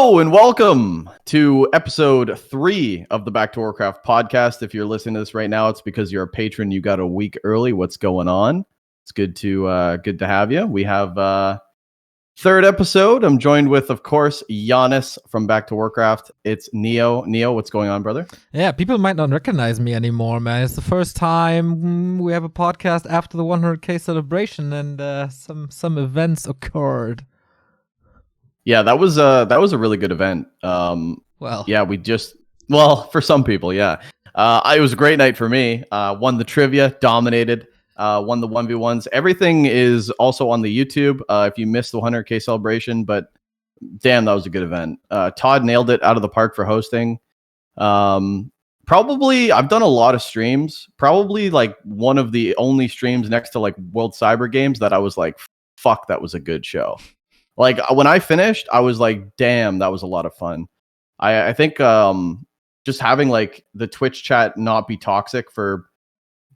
And welcome to episode 3 of the Back2Warcraft podcast. If you're listening to this right now, it's because you're a patron. You got a week early. What's going on? It's good to have you. We have third episode. I'm joined with, of course, Giannis from Back2Warcraft. It's Neo. Neo, what's going on, brother? Yeah, people might not recognize me anymore, man. It's the first time we have a podcast after the 100K celebration, and some events occurred. Yeah, that was a really good event. For some people, yeah. It was a great night for me. Won the trivia, dominated, won the 1v1s. Everything is also on the YouTube if you missed the 100K celebration, but damn, that was a good event. Todd nailed it out of the park for hosting. Probably, I've done a lot of streams. Probably like one of the only streams next to like World Cyber Games that I was like, fuck, that was a good show. Like, when I finished, I was like, damn, that was a lot of fun. I think just having, like, the Twitch chat not be toxic for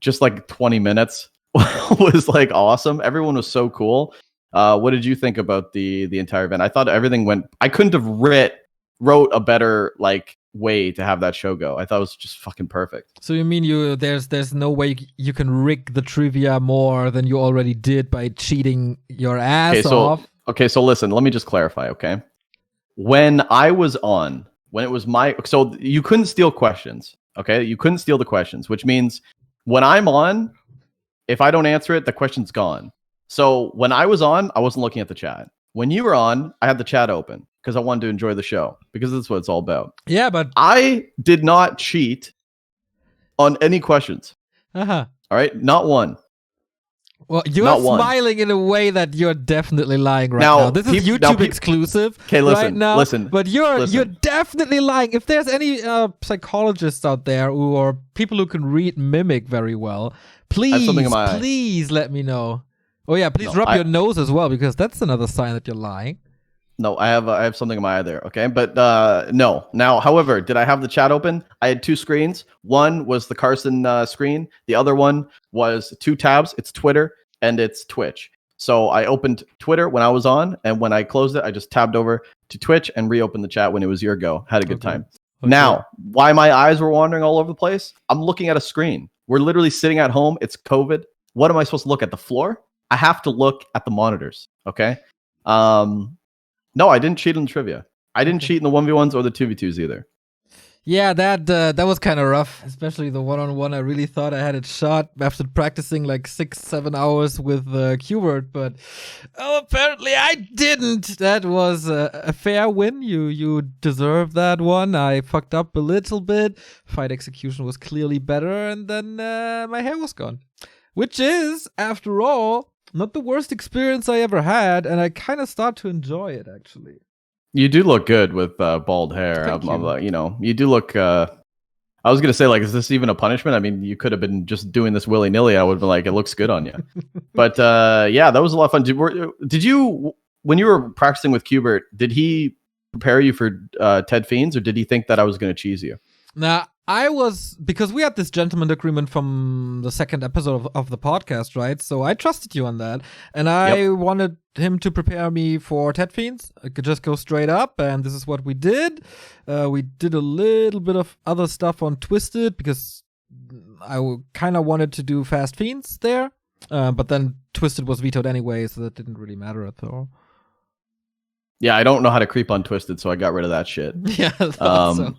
just, like, 20 minutes was, like, awesome. Everyone was so cool. What did you think about the entire event? I thought everything went... I couldn't have wrote a better, like, way to have that show go. I thought it was just fucking perfect. So you mean there's no way you can rig the trivia more than you already did by cheating your ass off? Okay, so listen, let me just clarify, okay? When I was on, when it was so you couldn't steal questions, okay? You couldn't steal the questions, which means when I'm on, if I don't answer it, the question's gone. So when I was on, I wasn't looking at the chat. When you were on, I had the chat open because I wanted to enjoy the show, because that's what it's all about. Yeah, but I did not cheat on any questions. Uh-huh. All right? Not one. Well, you're smiling in a way that you're definitely lying now. This is YouTube exclusive. Okay, listen, right now, listen. But you're definitely lying. If there's any psychologists out there or people who can read mimic very well, please let me know. Oh yeah, please rub your nose as well, because that's another sign that you're lying. No, I have something in my eye there, okay? But no. Now, however, did I have the chat open? I had two screens. One was the Carson screen. The other one was two tabs. It's Twitter and it's Twitch. So I opened Twitter when I was on, and when I closed it, I just tabbed over to Twitch and reopened the chat when it was your go. Had a good time. Okay. Now, why my eyes were wandering all over the place? I'm looking at a screen. We're literally sitting at home. It's COVID. What am I supposed to look at? The floor? I have to look at the monitors, okay? No, I didn't cheat in trivia. I didn't cheat in the 1v1s or the 2v2s either. Yeah, that was kind of rough, especially the one-on-one. I really thought I had it shot after practicing like 6-7 hours with Qbert, but apparently I didn't. That was a fair win. You deserve that one. I fucked up a little bit. Fight execution was clearly better, and then my hair was gone. Which is, after all, not the worst experience I ever had, and I kind of start to enjoy it, actually. You do look good with bald hair. You do look... I was going to say, like, is this even a punishment? I mean, you could have been just doing this willy-nilly. I would be like, it looks good on you. But, yeah, that was a lot of fun. Did you, when you were practicing with Qbert, did he prepare you for Ted Fiends, or did he think that I was going to cheese you? Nah, because we had this gentleman agreement from the second episode of the podcast, right? So I trusted you on that. And I wanted him to prepare me for Ted Fiends. I could just go straight up, and this is what we did. We did a little bit of other stuff on Twisted, because I kind of wanted to do Fast Fiends there. But then Twisted was vetoed anyway, so that didn't really matter at all. Yeah, I don't know how to creep on Twisted, so I got rid of that shit. Yeah, I thought so.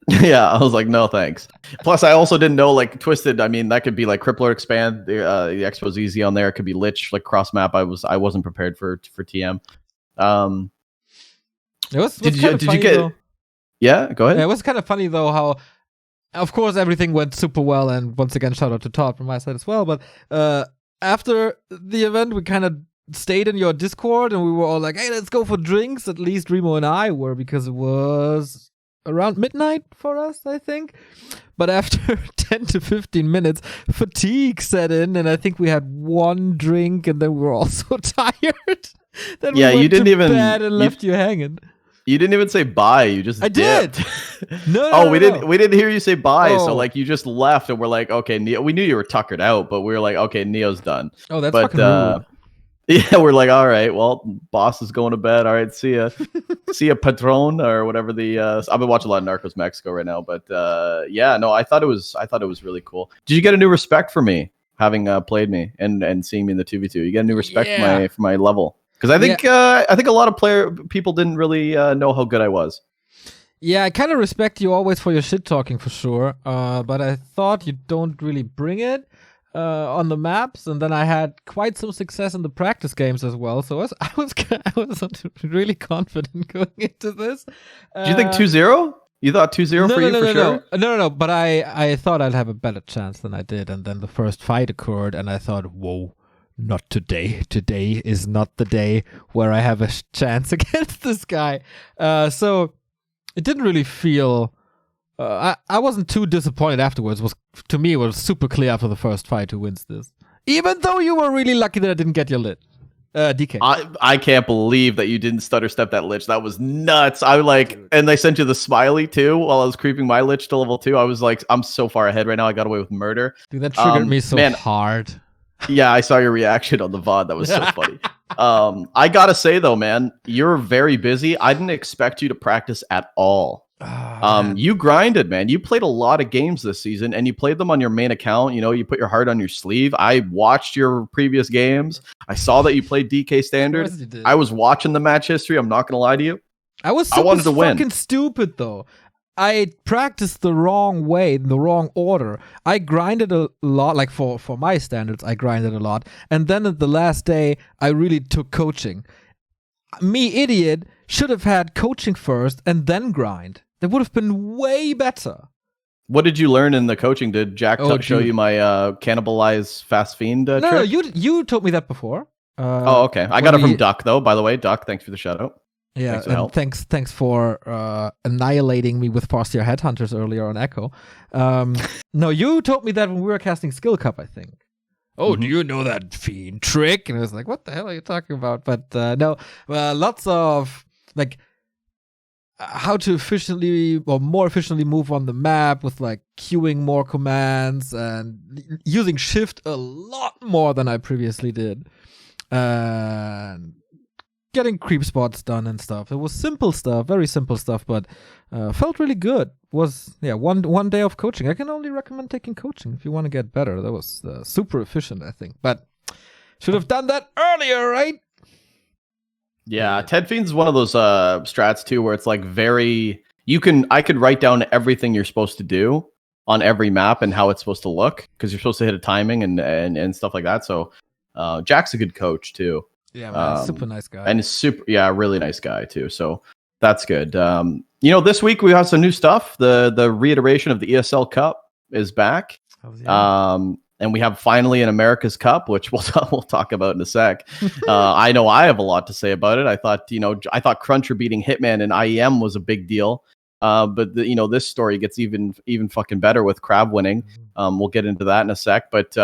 Yeah, I was like, no, thanks. Plus, I also didn't know, like, Twisted. I mean, that could be like Crippler Expand. The Expo's easy on there. It could be Lich, like cross map. I wasn't prepared for TM. Did you get? Though. Yeah, go ahead. Yeah, it was kind of funny though how, of course, everything went super well, and once again, shout out to Todd from my side as well. But after the event, we kind of stayed in your Discord, and we were all like, hey, let's go for drinks. At least Remo and I were, because it was around midnight for us, I think. But after 10 to 15 minutes, fatigue set in, and I think we had one drink, and then we were all so tired that we went to bed and left you hanging. You didn't even say bye. You just dipped. We didn't hear you say bye. So like you just left, and we're like, okay, Neo. We knew you were tuckered out, but we were like, okay, Neo's done. Oh, that's fucking rude. Yeah, we're like, all right, well, boss is going to bed. All right, see ya, patron, or whatever the. I've been watching a lot of Narcos Mexico right now, but yeah, no, I thought it was really cool. Did you get a new respect for me having played me and seeing me in the 2v2? You get a new respect Yeah. for my level, because I think a lot of people didn't really know how good I was. Yeah, I kind of respect you always for your shit talking for sure. But I thought you don't really bring it on the maps, and then I had quite some success in the practice games as well. So I was really confident going into this. Do you think 2-0? You thought 2-0 No, for no, you no, for no, sure? no. But I thought I'd have a better chance than I did, and then the first fight occurred, and I thought, whoa. Not today. Today is not the day where I have a chance against this guy. So it didn't really feel. I wasn't too disappointed afterwards. To me, it was super clear after the first fight who wins this. Even though you were really lucky that I didn't get your lit. DK. I can't believe that you didn't stutter step that lich. That was nuts. I like, and they sent you the smiley too while I was creeping my lich to level 2. I was like, I'm so far ahead right now. I got away with murder. Dude, that triggered me so hard. Yeah, I saw your reaction on the VOD. That was so funny. I gotta say though, man, you're very busy. I didn't expect you to practice at all. You grinded, man. You played a lot of games this season, and you played them on your main account. You know, you put your heart on your sleeve. I watched your previous games. I saw that you played DK standard. I was watching the match history. I'm not gonna lie to you. I wanted to win. Fucking stupid though. I practiced the wrong way, in the wrong order. I grinded a lot, like for my standards, I grinded a lot. And then at the last day, I really took coaching. Me, idiot, should have had coaching first and then grind. That would have been way better. What did you learn in the coaching? Did Jack show you my cannibalize fast fiend trick? No, you told me that before. Okay. I got it from Duck, though, by the way. Duck, thanks for the shout out. Yeah, thanks for annihilating me with Farseer Headhunters earlier on Echo. No, you told me that when we were casting Skill Cup, I think. Oh, do you know that fiend trick? And I was like, what the hell are you talking about? But no, lots of like how to more efficiently move on the map with like queuing more commands and using shift a lot more than I previously did. And getting creep spots done and stuff. It was simple stuff, very simple stuff, but felt really good. Was one day of coaching. I can only recommend taking coaching if you want to get better. That was super efficient, I think. But should have done that earlier, right? Yeah, Ted Fiends is one of those strats too, where it's like I could write down everything you're supposed to do on every map and how it's supposed to look, because you're supposed to hit a timing and stuff like that. So Jack's a good coach too. Yeah, man, super nice guy. And really nice guy too. So that's good. This week we have some new stuff. The reiteration of the ESL Cup is back. And we have finally an America's Cup, which we'll talk about in a sec. I know I have a lot to say about it. I thought CrunCher beating Hitman and IEM was a big deal. But this story gets even fucking better with KraV winning. We'll get into that in a sec. But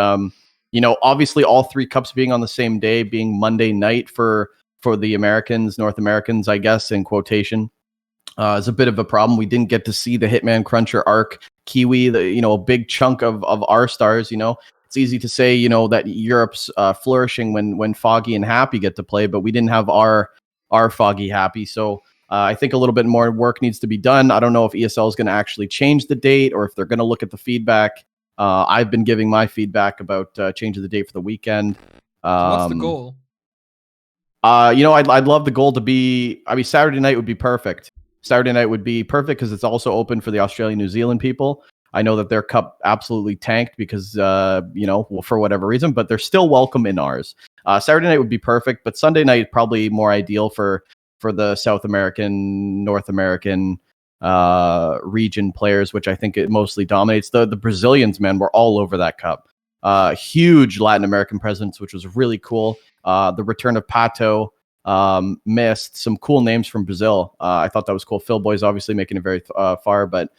obviously all 3 cups being on the same day, being Monday night for the Americans, North Americans, I guess, in quotation, is a bit of a problem. We didn't get to see the Hitman CrunCher arc Kiwi, a big chunk of our stars. It's easy to say, that Europe's flourishing when Foggy and Happy get to play, but we didn't have our Foggy Happy. So I think a little bit more work needs to be done. I don't know if ESL is going to actually change the date or if they're going to look at the feedback. I've been giving my feedback about changing the date for the weekend. What's the goal? I'd love the goal to be. Saturday night would be perfect. Saturday night would be perfect because it's also open for the Australian, New Zealand people. I know that their cup absolutely tanked because, for whatever reason, but they're still welcome in ours. Saturday night would be perfect, but Sunday night probably more ideal for the South American, North American region players, which I think it mostly dominates. The Brazilians, man, were all over that cup. Huge Latin American presence, which was really cool. The return of Pato. Missed some cool names from Brazil. I thought that was cool. Phil Boy's obviously making it very far, but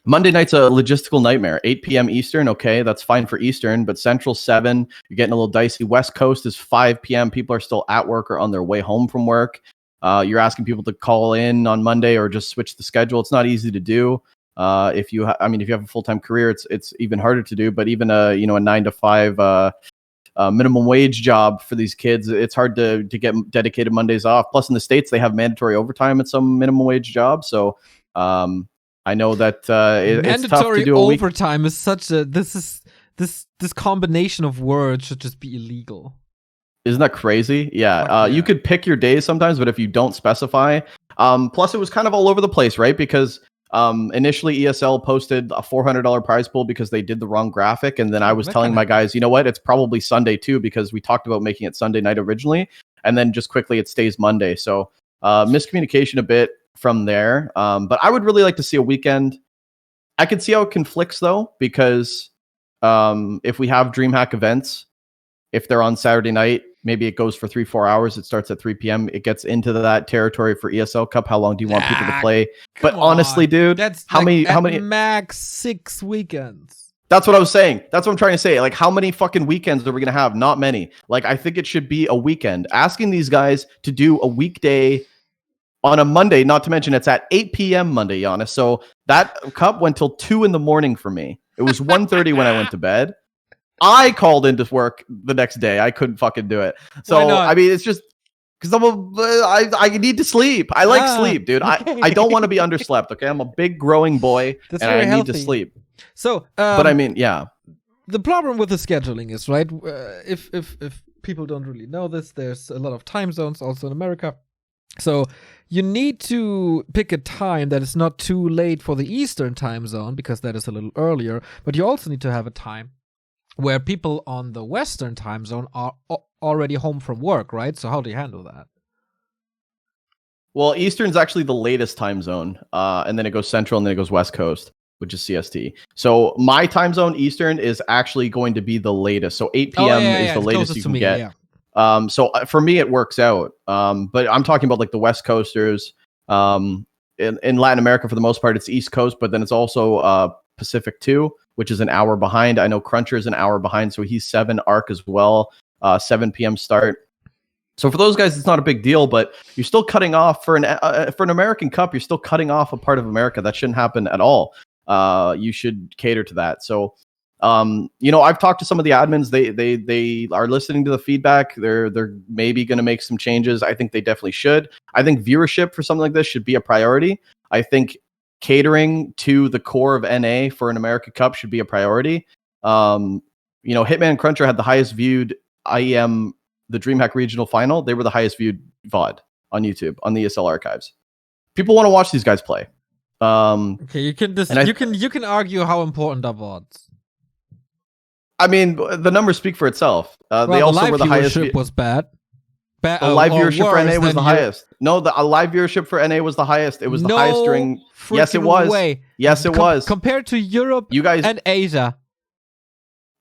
Monday night's a logistical nightmare. 8 p.m. Eastern, okay, that's fine for Eastern, but Central 7, you're getting a little dicey. West Coast is 5 p.m. People are still at work or on their way home from work. You're asking people to call in on Monday or just switch the schedule. It's not easy to do. If you have a full-time career, it's even harder to do. But even a 9 to 5 minimum wage job for these kids. It's hard to get dedicated Mondays off. Plus, in the States, they have mandatory overtime at some minimum wage jobs. So I know that it's tough to do a week. Mandatory overtime is such a this combination of words should just be illegal. Isn't that crazy? Yeah. You could pick your days sometimes, but if you don't specify, plus it was kind of all over the place, right? Because initially ESL posted a $400 prize pool because they did the wrong graphic, and then I was telling my guys, you know what? It's probably Sunday too, because we talked about making it Sunday night originally, and then just quickly it stays Monday. So miscommunication a bit from there. But I would really like to see a weekend. I could see how it conflicts though, because if we have DreamHack events, if they're on Saturday night, maybe it goes for 3-4 hours. It starts at 3 p.m. It gets into that territory for ESL Cup. How long do you want people to play? But honestly, dude, that's how like many max 6 weekends? That's what I was saying. That's what I'm trying to say. Like, how many fucking weekends are we going to have? Not many. Like, I think it should be a weekend. Asking these guys to do a weekday on a Monday, not to mention it's at 8 p.m. Monday, Giannis. So that cup went till 2 in the morning for me. It was 1:30 when I went to bed. I called into work the next day. I couldn't fucking do it. So, I mean, it's just because I need to sleep. I like sleep, dude. Okay. I don't want to be underslept, okay? I'm a big growing boy, and I need to sleep. So, but I mean, yeah. The problem with the scheduling is, right, if people don't really know this, there's a lot of time zones also in America. So you need to pick a time that is not too late for the Eastern time zone, because that is a little earlier. But you also need to have a time where people on the Western time zone are already home from work, right? So how do you handle that? Well, Eastern's actually the latest time zone, and then it goes Central, and then it goes West Coast, which is CST. So my time zone, Eastern, is actually going to be the latest. So 8 p.m. is the latest you can get. Yeah. So for me, it works out. But I'm talking about like the West Coasters. In Latin America, for the most part, it's East Coast, but then it's also Pacific too, which is an hour behind. I know CrunCher is an hour behind, so he's 7 ARC as well, 7 p.m. start. So for those guys, it's not a big deal, but you're still cutting off for an American Cup. You're still cutting off a part of America that shouldn't happen at all. You should cater to that. So, I've talked to some of the admins. They are listening to the feedback. They're maybe going to make some changes. I think they definitely should. I think viewership for something like this should be a priority. I think catering to the core of NA for an America Cup should be a priority. Hitman and CrunCher had the highest viewed IEM, the DreamHack Regional Final. They were the highest viewed VOD on YouTube on the ESL archives. People want to watch these guys play. Okay, you can argue how important are VODs. I mean, the numbers speak for itself. They also were the highest. Viewership was bad. The live viewership for NA was the highest. No, the live viewership for NA was the highest. It was the highest during. Yes, it was. Way. Yes, it was. Compared to Europe and Asia.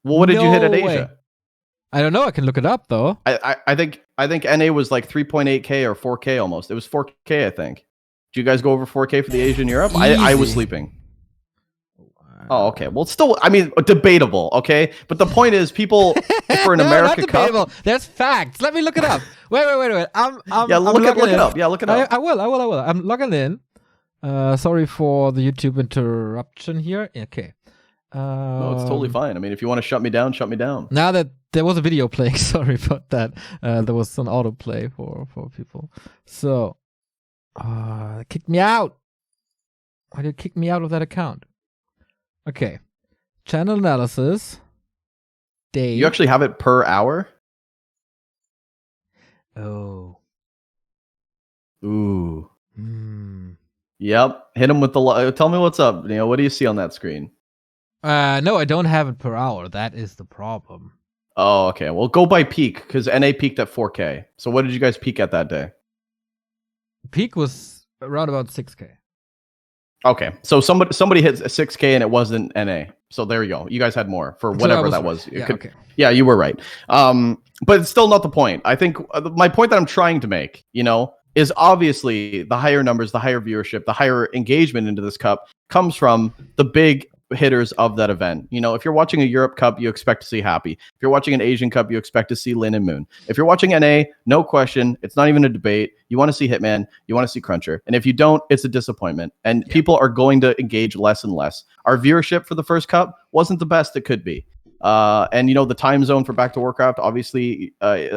Well, what did you hit at Asia? I don't know. I can look it up though. I think NA was like 3.8K or 4K almost. It was 4K, I think. Did you guys go over 4K for the Asia and Europe? I was sleeping. Oh, okay. Well, still, I mean, debatable, okay? But the point is, people for an America Cup... There's facts. Let me look it up. Wait. Look it up. Yeah, look it up. I will. I'm logging in. Sorry for the YouTube interruption here. Okay. No, it's totally fine. I mean, if you want to shut me down, shut me down. Now that there was a video playing, sorry about that. There was an autoplay for people. So, kick me out. Why did you kick me out of that account? Okay. Channel analysis. Day. You actually have it per hour? Oh. Ooh. Yep. Hit him with the... Tell me what's up. What do you see on that screen? No, I don't have it per hour. That is the problem. Oh, okay. Well, go by peak, because NA peaked at 4K. So what did you guys peak at that day? Peak was around about 6K. Okay, so somebody hit 6K and it wasn't NA. So there you go. You guys had more for whatever that was. Okay. Yeah, you were right. But it's still not the point. I think my point that I'm trying to make, is obviously the higher numbers, the higher viewership, the higher engagement into this cup comes from the big hitters of that event. If you're watching a Europe Cup, you expect to see Happy. If you're watching an Asian Cup, you expect to see Lin and Moon. If you're watching NA, no question, it's not even a debate. You want to see Hitman, you want to see CrunCher. And if you don't, it's a disappointment. And people are going to engage less and less. Our viewership for the first cup wasn't the best it could be. And the time zone for Back to Warcraft, obviously,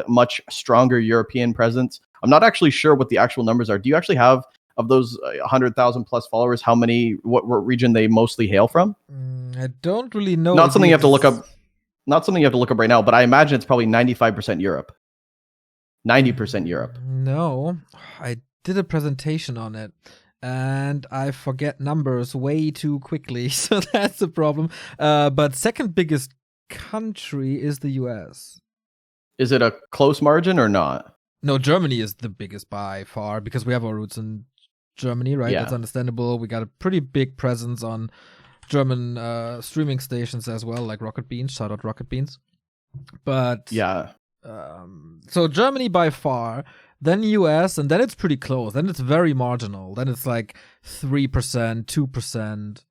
much stronger European presence. I'm not actually sure what the actual numbers are. Do you actually have of those 100,000 plus followers? How many? What region they mostly hail from? I don't really know. Not something you have to look up. Not something you have to look up right now. But I imagine it's probably 95% Europe. 90% Europe. No, I did a presentation on it. And I forget numbers way too quickly, so that's the problem. But second biggest country is the US. Is it a close margin or not? No, Germany is the biggest by far because we have our roots in Germany, right? Yeah. That's understandable. We got a pretty big presence on German streaming stations as well, like Rocket Beans. Shout out Rocket Beans. But yeah. So Germany by far, then US, and then it's pretty close. Then it's very marginal. Then it's like 3%, 2%.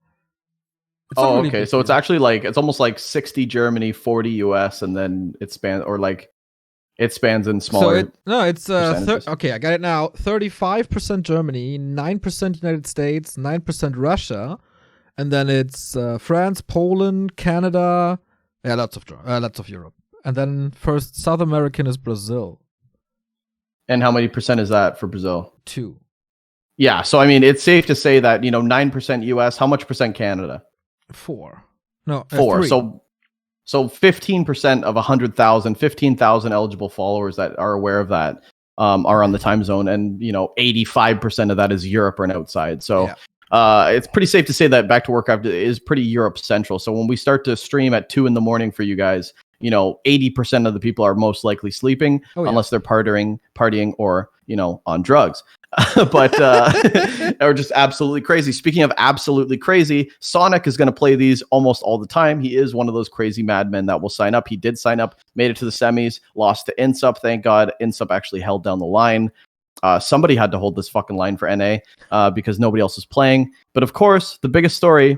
Oh, really okay. So it's actually like it's almost like 60 Germany, 40 US, and then it spans in smaller. It's okay. I got it now. 35% Germany, 9% United States, 9% Russia, and then it's France, Poland, Canada. Yeah, lots of Europe, and then first South American is Brazil. And how many percent is that for Brazil? 2. Yeah, so I mean, it's safe to say that 9% US. How much percent Canada? 4. No, 4. 3. So 15% of 100,000, 15,000 eligible followers that are aware of that are on the time zone, and 85% of that is Europe and outside. So it's pretty safe to say that Back to Warcraft is pretty Europe central. So when we start to stream at 2 a.m. for you guys, 80% of the people are most likely sleeping unless they're partying or on drugs. But or just absolutely crazy. Speaking of absolutely crazy, Sonic is going to play these almost all the time. He is one of those crazy madmen that will sign up. He did sign up, made it to the semis, lost to Insup. Thank God Insup actually held down the line. Somebody had to hold this fucking line for NA because nobody else was playing. But of course, the biggest story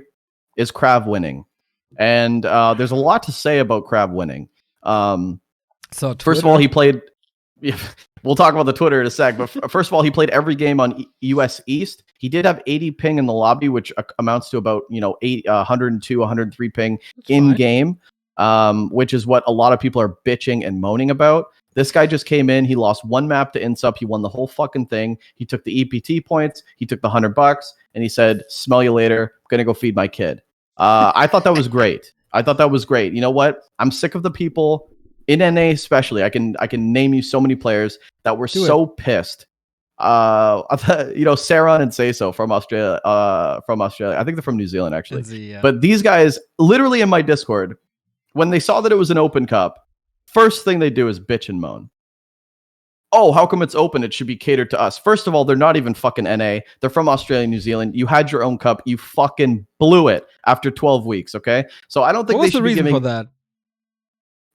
is KraV winning. And there's a lot to say about KraV winning. So first of all, he played... We'll talk about the Twitter in a sec, but first of all, he played every game on US East. He did have 80 ping in the lobby, which amounts to about 102, 103 ping in game, which is what a lot of people are bitching and moaning about. This guy just came in. He lost one map to Insup. He won the whole fucking thing. He took the EPT points. He took the $100, and he said, "Smell you later. I'm gonna go feed my kid." I thought that was great. You know what? I'm sick of the people. In NA especially, I can name you so many players that were pissed. Sarah and Say So from Australia. I think they're from New Zealand actually. But these guys, literally in my Discord, when they saw that it was an open cup, first thing they do is bitch and moan. Oh, how come it's open? It should be catered to us. First of all, they're not even fucking NA. They're from Australia, New Zealand. You had your own cup. You fucking blew it after 12 weeks. Okay, so I don't think they should be giving. What was the reason for that?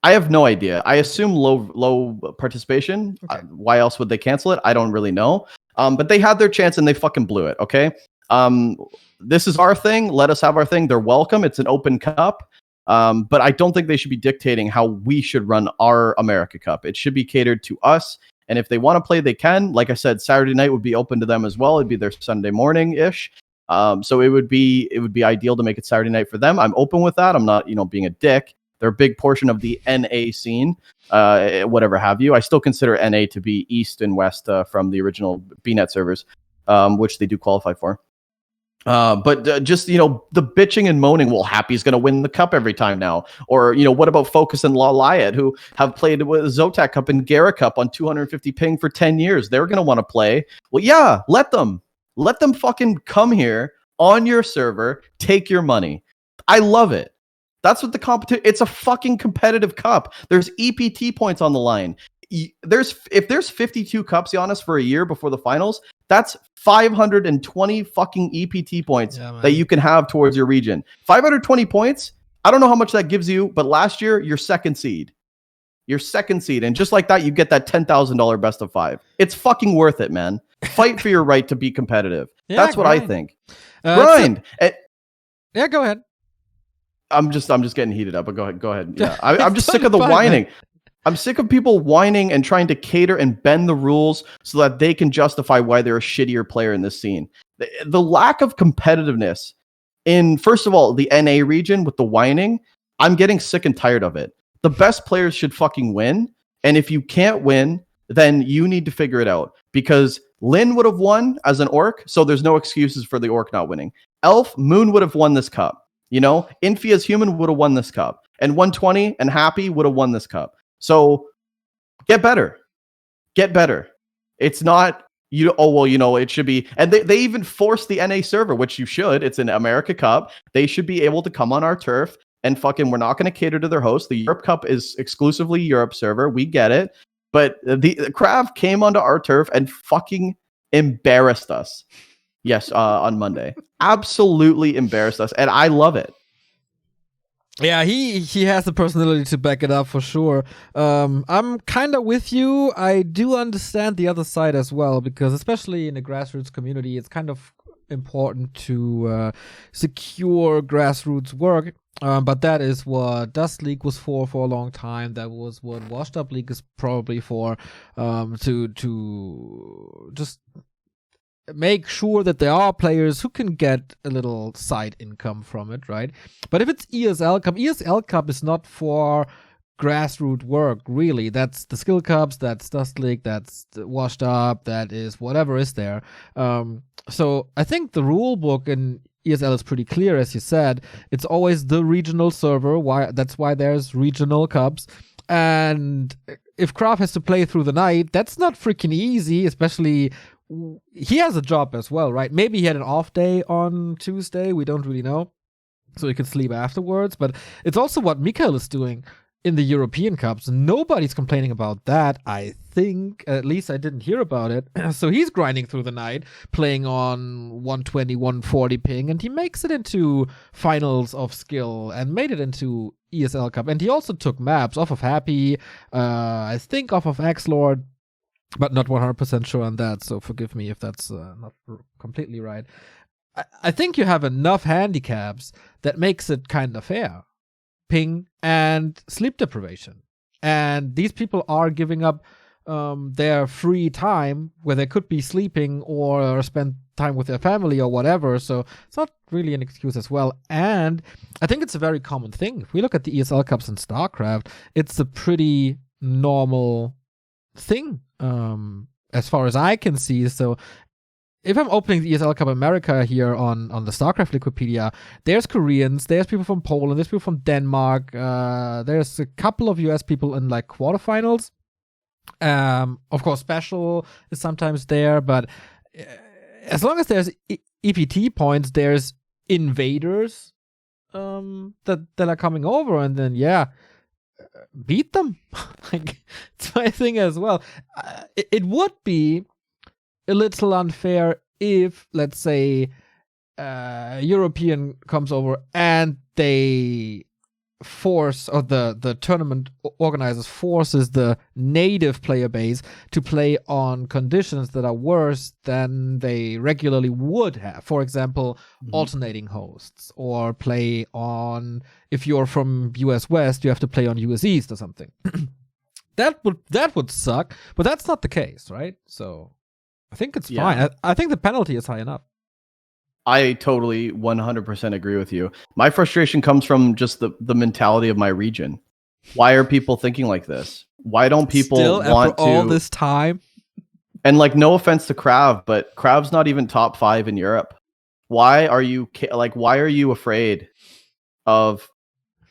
I have no idea. I assume low participation. Okay. Why else would they cancel it? I don't really know. But they had their chance and they fucking blew it. Okay. This is our thing. Let us have our thing. They're welcome. It's an open cup. But I don't think they should be dictating how we should run our America Cup. It should be catered to us. And if they want to play, they can. Like I said, Saturday night would be open to them as well. It'd be their Sunday morning ish. So it would be ideal to make it Saturday night for them. I'm open with that. I'm not being a dick. They're a big portion of the NA scene, whatever have you. I still consider NA to be East and West from the original BNet servers, which they do qualify for. But just, the bitching and moaning, well, Happy's going to win the cup every time now. Or, what about Focus and Laliat, who have played with Zotac Cup and Gara Cup on 250 ping for 10 years. They're going to want to play. Well, yeah, let them fucking come here on your server, take your money. I love it. That's what the competition. It's a fucking competitive cup. There's EPT points on the line. If there's 52 cups, Giannis, for a year before the finals, that's 520 fucking EPT points that you can have towards your region. 520 points. I don't know how much that gives you, but last year you're second seed. And just like that, you get that $10,000 best of 5. It's fucking worth it, man. Fight for your right to be competitive. That's what I think. Grind. Yeah, go ahead. I'm just getting heated up, but go ahead. Yeah, I'm just sick of the whining. I'm sick of people whining and trying to cater and bend the rules so that they can justify why they're a shittier player in this scene. The lack of competitiveness in, first of all, the NA region with the whining, I'm getting sick and tired of it. The best players should fucking win. And if you can't win, then you need to figure it out. Because Lynn would have won as an orc, so there's no excuses for the orc not winning. Elf, Moon would have won this cup. You know, Infi as human would have won this cup. And 120 and Happy would have won this cup. So get better. Get better. It's not, it should be. And they even forced the NA server, which you should. It's an America Cup. They should be able to come on our turf and fucking, we're not going to cater to their host. The Europe Cup is exclusively Europe server. We get it. But the KraV came onto our turf and fucking embarrassed us. Yes, on Monday. Absolutely embarrassed us. And I love it. Yeah, he has the personality to back it up for sure. I'm kind of with you. I do understand the other side as well, because especially in the grassroots community, it's kind of important to secure grassroots work. But that is what Dust League was for a long time. That was what Washed Up League is probably for, to just make sure that there are players who can get a little side income from it, right? But if it's ESL Cup is not for grassroots work, really. That's the skill cups, that's Dust League, that's Washed Up, that is whatever is there. So I think the rule book in ESL is pretty clear, as you said. It's always the regional server. That's why there's regional cups. And if KraV has to play through the night, that's not freaking easy, especially he has a job as well, right? Maybe he had an off day on Tuesday. We don't really know. So he could sleep afterwards. But it's also what Mikael is doing in the European Cups. Nobody's complaining about that, I think. At least I didn't hear about it. So he's grinding through the night, playing on 120, 140 ping, and he makes it into finals of skill and made it into ESL Cup. And he also took maps off of Happy, I think off of X-Lord, but not 100% sure on that, so forgive me if that's not completely right. I think you have enough handicaps that makes it kind of fair. Ping and sleep deprivation. And these people are giving up their free time where they could be sleeping or spend time with their family or whatever, so it's not really an excuse as well. And I think it's a very common thing. If we look at the ESL Cups in StarCraft, it's a pretty normal thing, as far as I can see. So if I'm opening the ESL Cup America here on the StarCraft Wikipedia, there's Koreans, there's people from Poland, there's people from Denmark, there's a couple of US people in like quarterfinals. Of course, Special is sometimes there, but as long as there's EPT points, there's invaders that are coming over, and then beat them. Like, it's my thing as well. It would be a little unfair if, let's say, European comes over and they force, or the tournament organizers forces the native player base to play on conditions that are worse than they regularly would have. For example, alternating hosts, or play on, if you're from US West, you have to play on US East or something. That would suck, but that's not the case, right? So I think it's fine. I think the penalty is high enough. I totally 100% agree with you. My frustration comes from just the mentality of my region. Why are people thinking like this? Why don't people want to? All this time? And like, no offense to KraV, but KraV's not even top 5 in Europe. Why are you afraid of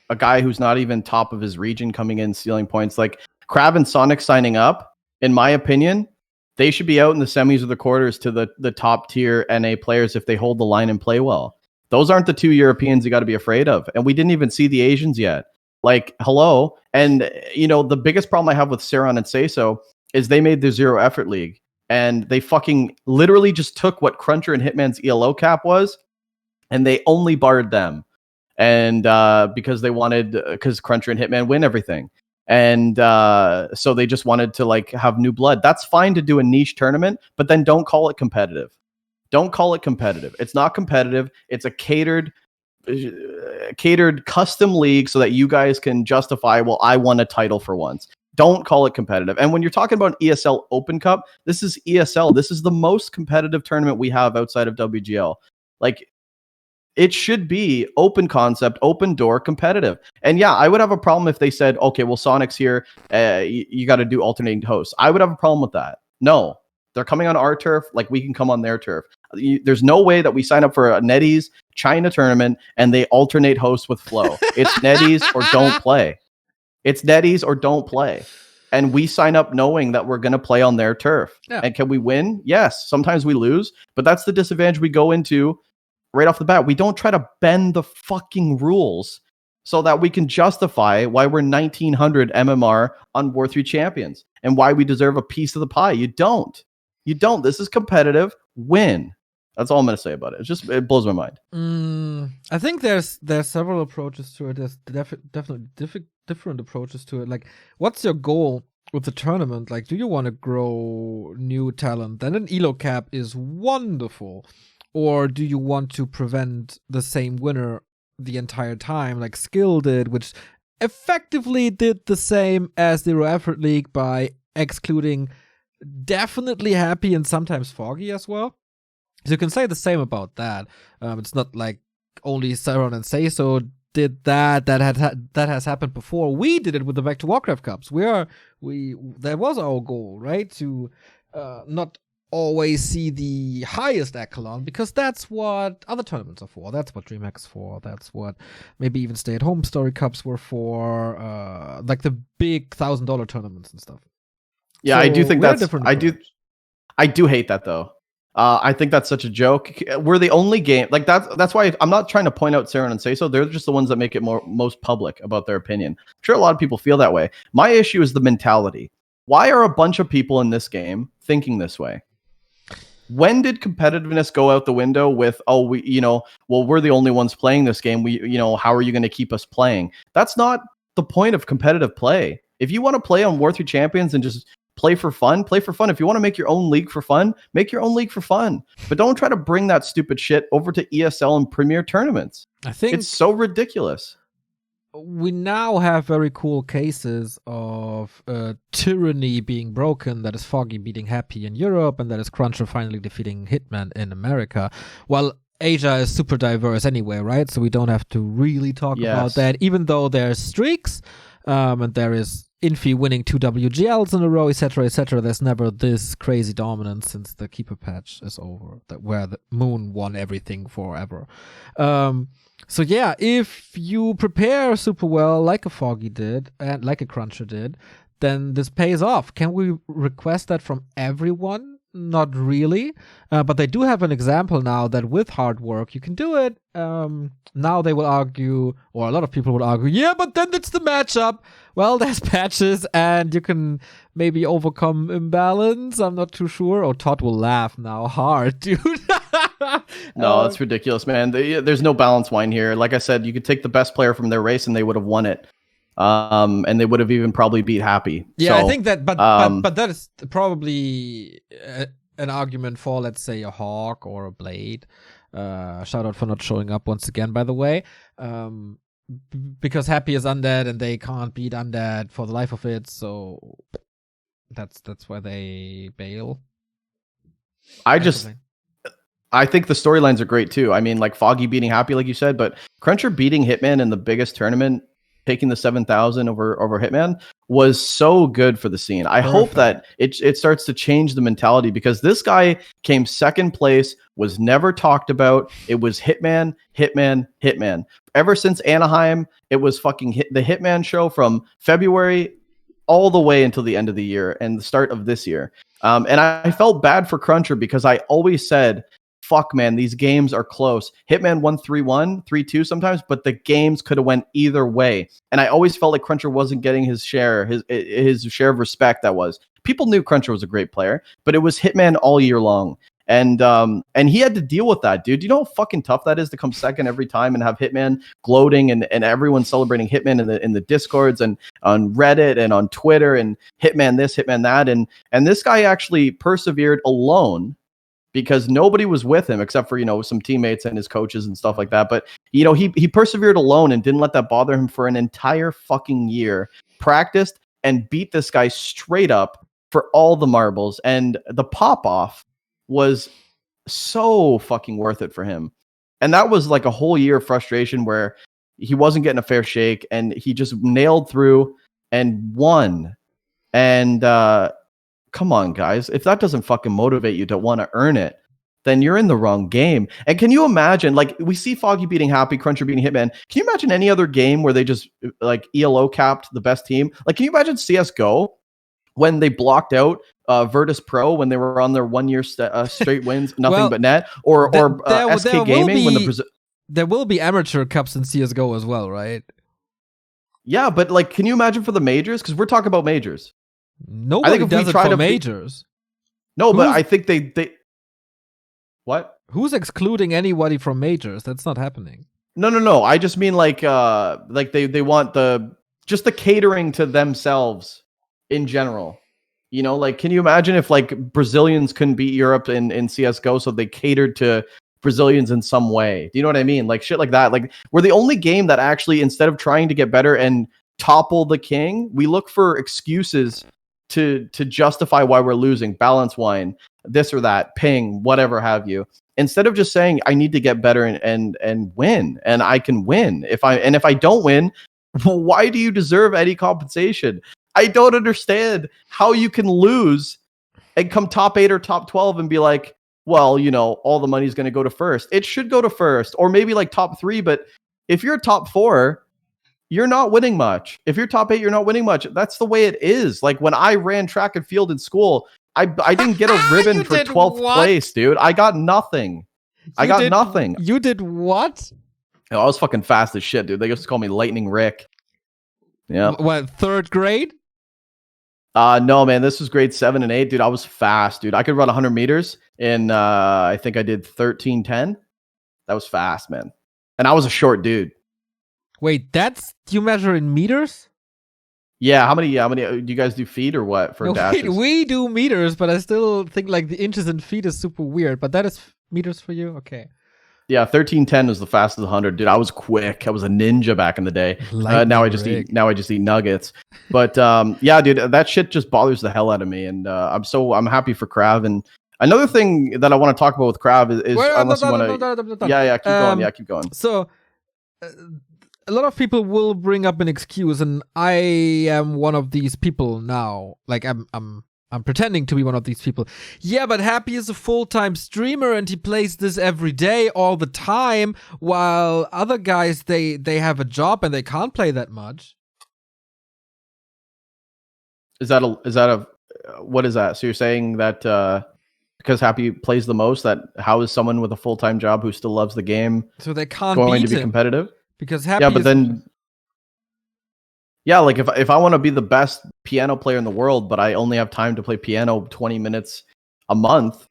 a guy who's not even top of his region coming in stealing points? Like, KraV and Sonic signing up, in my opinion, they should be out in the semis or the quarters to the top tier NA players if they hold the line and play well. Those aren't the 2 Europeans you got to be afraid of. And we didn't even see the Asians yet. Like, hello. And, the biggest problem I have with Saron and Sayso is they made the zero effort league. And they fucking literally just took what CrunCher and Hitman's ELO cap was, and they only barred them. And because CrunCher and Hitman win everything. And so they just wanted to like have new blood. That's fine to do a niche tournament, but then don't call it competitive. Don't call it competitive. It's not competitive. It's a catered custom league so that you guys can justify, well, I won a title for once. Don't call it competitive. And when you're talking about ESL Open Cup, this is ESL. This is the most competitive tournament we have outside of WGL. Like, It should be open concept, open door, competitive. And yeah, I would have a problem if they said, okay, well, Sonic's here. You got to do alternating hosts. I would have a problem with that. No, they're coming on our turf. Like we can come on their turf. There's no way that we sign up for a NetEase China tournament and they alternate hosts with Flow. It's NetEase or don't play. It's NetEase or don't play. And we sign up knowing that we're going to play on their turf. Yeah. And can we win? Yes. Sometimes we lose, but that's the disadvantage we go into right off the bat. We don't try to bend the fucking rules so that we can justify why we're 1900 MMR on War 3 champions and why we deserve a piece of the pie. You don't. You don't. This is competitive. Win. That's all I'm going to say about it. It blows my mind. I think there's several approaches to it. There's definitely different approaches to it. Like, what's your goal with the tournament? Like, do you want to grow new talent? Then an elo cap is wonderful. Or do you want to prevent the same winner the entire time, like Skill did, which effectively did the same as the Raw Effort League by excluding definitely Happy and sometimes Foggy as well? So you can say the same about that. It's not like only Saron and Say So did that. That has happened before. We did it with the Back2Warcraft Cups. That was our goal, right? To not always see the highest echelon, because that's what other tournaments are for. That's what DreamHack is for. That's what maybe even stay-at-home story cups were for, like the big $1,000 tournaments and stuff. Yeah, So I do think that's I do hate that though. I think that's such a joke. We're the only game like that's why I'm not trying to point out Saron and Say So. They're just the ones that make it most public about their opinion. I'm sure a lot of people feel that way. My issue is the mentality. Why are a bunch of people in this game thinking this way? When did competitiveness go out the window with, we're the only ones playing this game. How are you going to keep us playing? That's not the point of competitive play. If you want to play on War 3 Champions and just play for fun, play for fun. If you want to make your own league for fun, make your own league for fun. But don't try to bring that stupid shit over to ESL and Premier tournaments. I think it's so ridiculous. We now have very cool cases of tyranny being broken. That is Foggy beating Happy in Europe, and that is CrunCher finally defeating Hitman in America. Well, Asia is super diverse anyway, right? So we don't have to really talk about that, even though there's streaks, and there is Infi winning 2 WGLs in a row, etc., etc. There's never this crazy dominance since the Keeper patch is over, where the Moon won everything forever. So yeah, if you prepare super well, like a Foggy did, and like a CrunCher did, then this pays off. Can we request that from everyone? Not really, but they do have an example now that with hard work you can do it. Now they will argue, or a lot of people will argue, yeah, but then it's the matchup. Well, there's patches and you can maybe overcome imbalance. I'm not too sure. Oh, Todd will laugh now hard, dude. No, it's ridiculous, man. There's no balance wine here. Like I said, you could take the best player from their race and they would have won it. And they would have even probably beat Happy. Yeah, so, I think that, but that is probably an argument for, let's say, a Hawk or a Blade. Shout out for not showing up once again, by the way. Because Happy is undead and they can't beat undead for the life of it, so that's why they bail. I think the storylines are great too. I mean, like Foggy beating Happy, like you said, but CrunCher beating Hitman in the biggest tournament, taking the 7,000 over Hitman, was so good for the scene. I hope that it starts to change the mentality, because this guy came second place, was never talked about. It was Hitman, Hitman, Hitman. Ever since Anaheim, it was fucking the Hitman show from February all the way until the end of the year and the start of this year. And I felt bad for CrunCher because I always said, fuck, man, these games are close. Hitman won 3-1, 3-2 sometimes, but the games could have went either way. And I always felt like CrunCher wasn't getting his share of respect. That was. People knew CrunCher was a great player, but it was Hitman all year long. And he had to deal with that, dude. You know how fucking tough that is to come second every time and have Hitman gloating and everyone celebrating Hitman in the Discords and on Reddit and on Twitter and Hitman this, Hitman that. And this guy actually persevered alone, because nobody was with him except for, some teammates and his coaches and stuff like that. But, he persevered alone and didn't let that bother him for an entire fucking year, practiced and beat this guy straight up for all the marbles. And the pop off was so fucking worth it for him. And that was like a whole year of frustration where he wasn't getting a fair shake, and he just nailed through and won. And come on, guys, if that doesn't fucking motivate you to want to earn it, then you're in the wrong game. And can you imagine, like, we see Foggy beating Happy, CrunCher beating Hitman. Can you imagine any other game where they just like ELO capped the best team? Like, can you imagine CSGO when they blocked out Virtus Pro when they were on their 1 year straight wins, nothing Well, but net, or SK Gaming when the there will be amateur cups in CS:GO as well, right? yeah, but like, can you imagine for the majors? Because we're talking about majors. Nobody does it for majors. No, but I think they what? Who's excluding anybody from majors? That's not happening. No. I just mean like they want the catering to themselves in general. You know, like, can you imagine if like Brazilians couldn't beat Europe in CS:GO, so they catered to Brazilians in some way? Do you know what I mean? Like shit like that. Like, we're the only game that actually, instead of trying to get better and topple the king, we look for excuses to justify why we're losing. Balance wine, this or that, ping, whatever have you. Instead of just saying I need to get better and win, and I can win. If I don't win, why do you deserve any compensation? I don't understand how you can lose and come top 8 or top 12 and be like, well, you know, all the money's going to go to first. It should go to first, or maybe like top 3. But if you're top 4, you're not winning much. If you're top 8, you're not winning much. That's the way it is. Like, when I ran track and field in school, I didn't get a ribbon for 12th place, dude. I got nothing. Nothing. You did what? Oh, I was fucking fast as shit, dude. They used to call me Lightning Rick. Yeah. What, 3rd grade? No, man, this was grade 7 and 8, dude. I was fast, dude. I could run 100 meters in, I think I did 13:10. That was fast, man. And I was a short dude. Wait, you measure in meters? Yeah, how many do you guys do feet or what for dashes? We do meters, but I still think like the inches in feet is super weird. But that is meters for you? Okay. Yeah, 13:10 was the fastest 100, dude. I was quick. I was a ninja back in the day. Now I just eat nuggets. But yeah, dude, that shit just bothers the hell out of me, and I'm happy for KraV. And another thing that I want to talk about with KraV is unless you want to, yeah, keep going. Yeah, keep going. So a lot of people will bring up an excuse, and I am one of these people now. Like, I'm pretending to be one of these people. Yeah, but Happy is a full-time streamer and he plays this every day, all the time, while other guys, they have a job and they can't play that much. Is that a what is that? So you're saying that because Happy plays the most, that how is someone with a full-time job who still loves the game so they can't going beat to be competitive? Because Happy, yeah, but then, yeah, like if I want to be the best piano player in the world, but I only have time to play piano 20 minutes a month,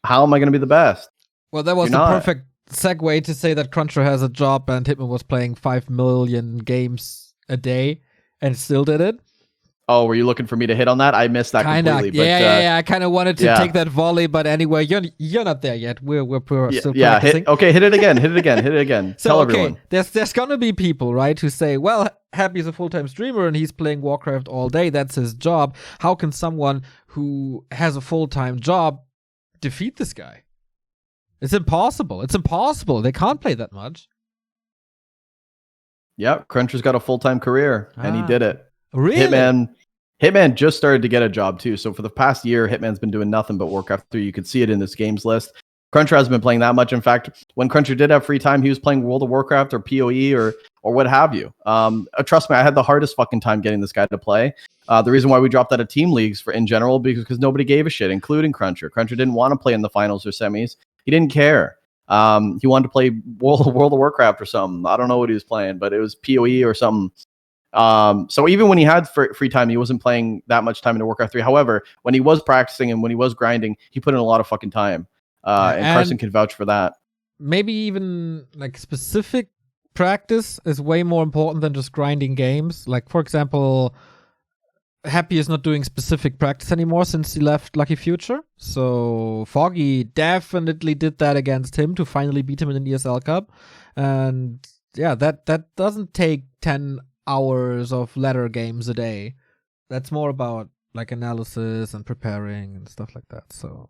how am I going to be the best? Well, that was the perfect segue to say that CrunCher has a job and Hitman was playing 5 million games a day and still did it. Oh, were you looking for me to hit on that? I missed that completely. But, yeah. I kind of wanted to take that volley, but anyway, you're not there yet. We're still practicing. Hit it again. So, tell everyone. There's gonna be people, right, who say, well, Happy's a full-time streamer and he's playing Warcraft all day. That's his job. How can someone who has a full-time job defeat this guy? It's impossible. They can't play that much. Yeah, CrunCher's got a full-time career, and he did it. Really? Hitman just started to get a job too. So for the past year, Hitman's been doing nothing but Warcraft 3. You could see it in this games list. CrunCher hasn't been playing that much. In fact, when CrunCher did have free time, he was playing World of Warcraft or PoE or what have you. Trust me, I had the hardest fucking time getting this guy to play. The reason why we dropped out of team leagues in general because nobody gave a shit, including CrunCher. CrunCher didn't want to play in the finals or semis. He didn't care. He wanted to play World of Warcraft or something. I don't know what he was playing, but it was PoE or something. So even when he had free time, he wasn't playing that much time into Warcraft 3. However, when he was practicing and when he was grinding, he put in a lot of fucking time. And Carson can vouch for that. Maybe even like specific practice is way more important than just grinding games. Like, for example, Happy is not doing specific practice anymore since he left Lucky Future. So Foggy definitely did that against him to finally beat him in an ESL Cup. And yeah, that doesn't take 10 hours of ladder games a day. That's more about like analysis and preparing and stuff like that. So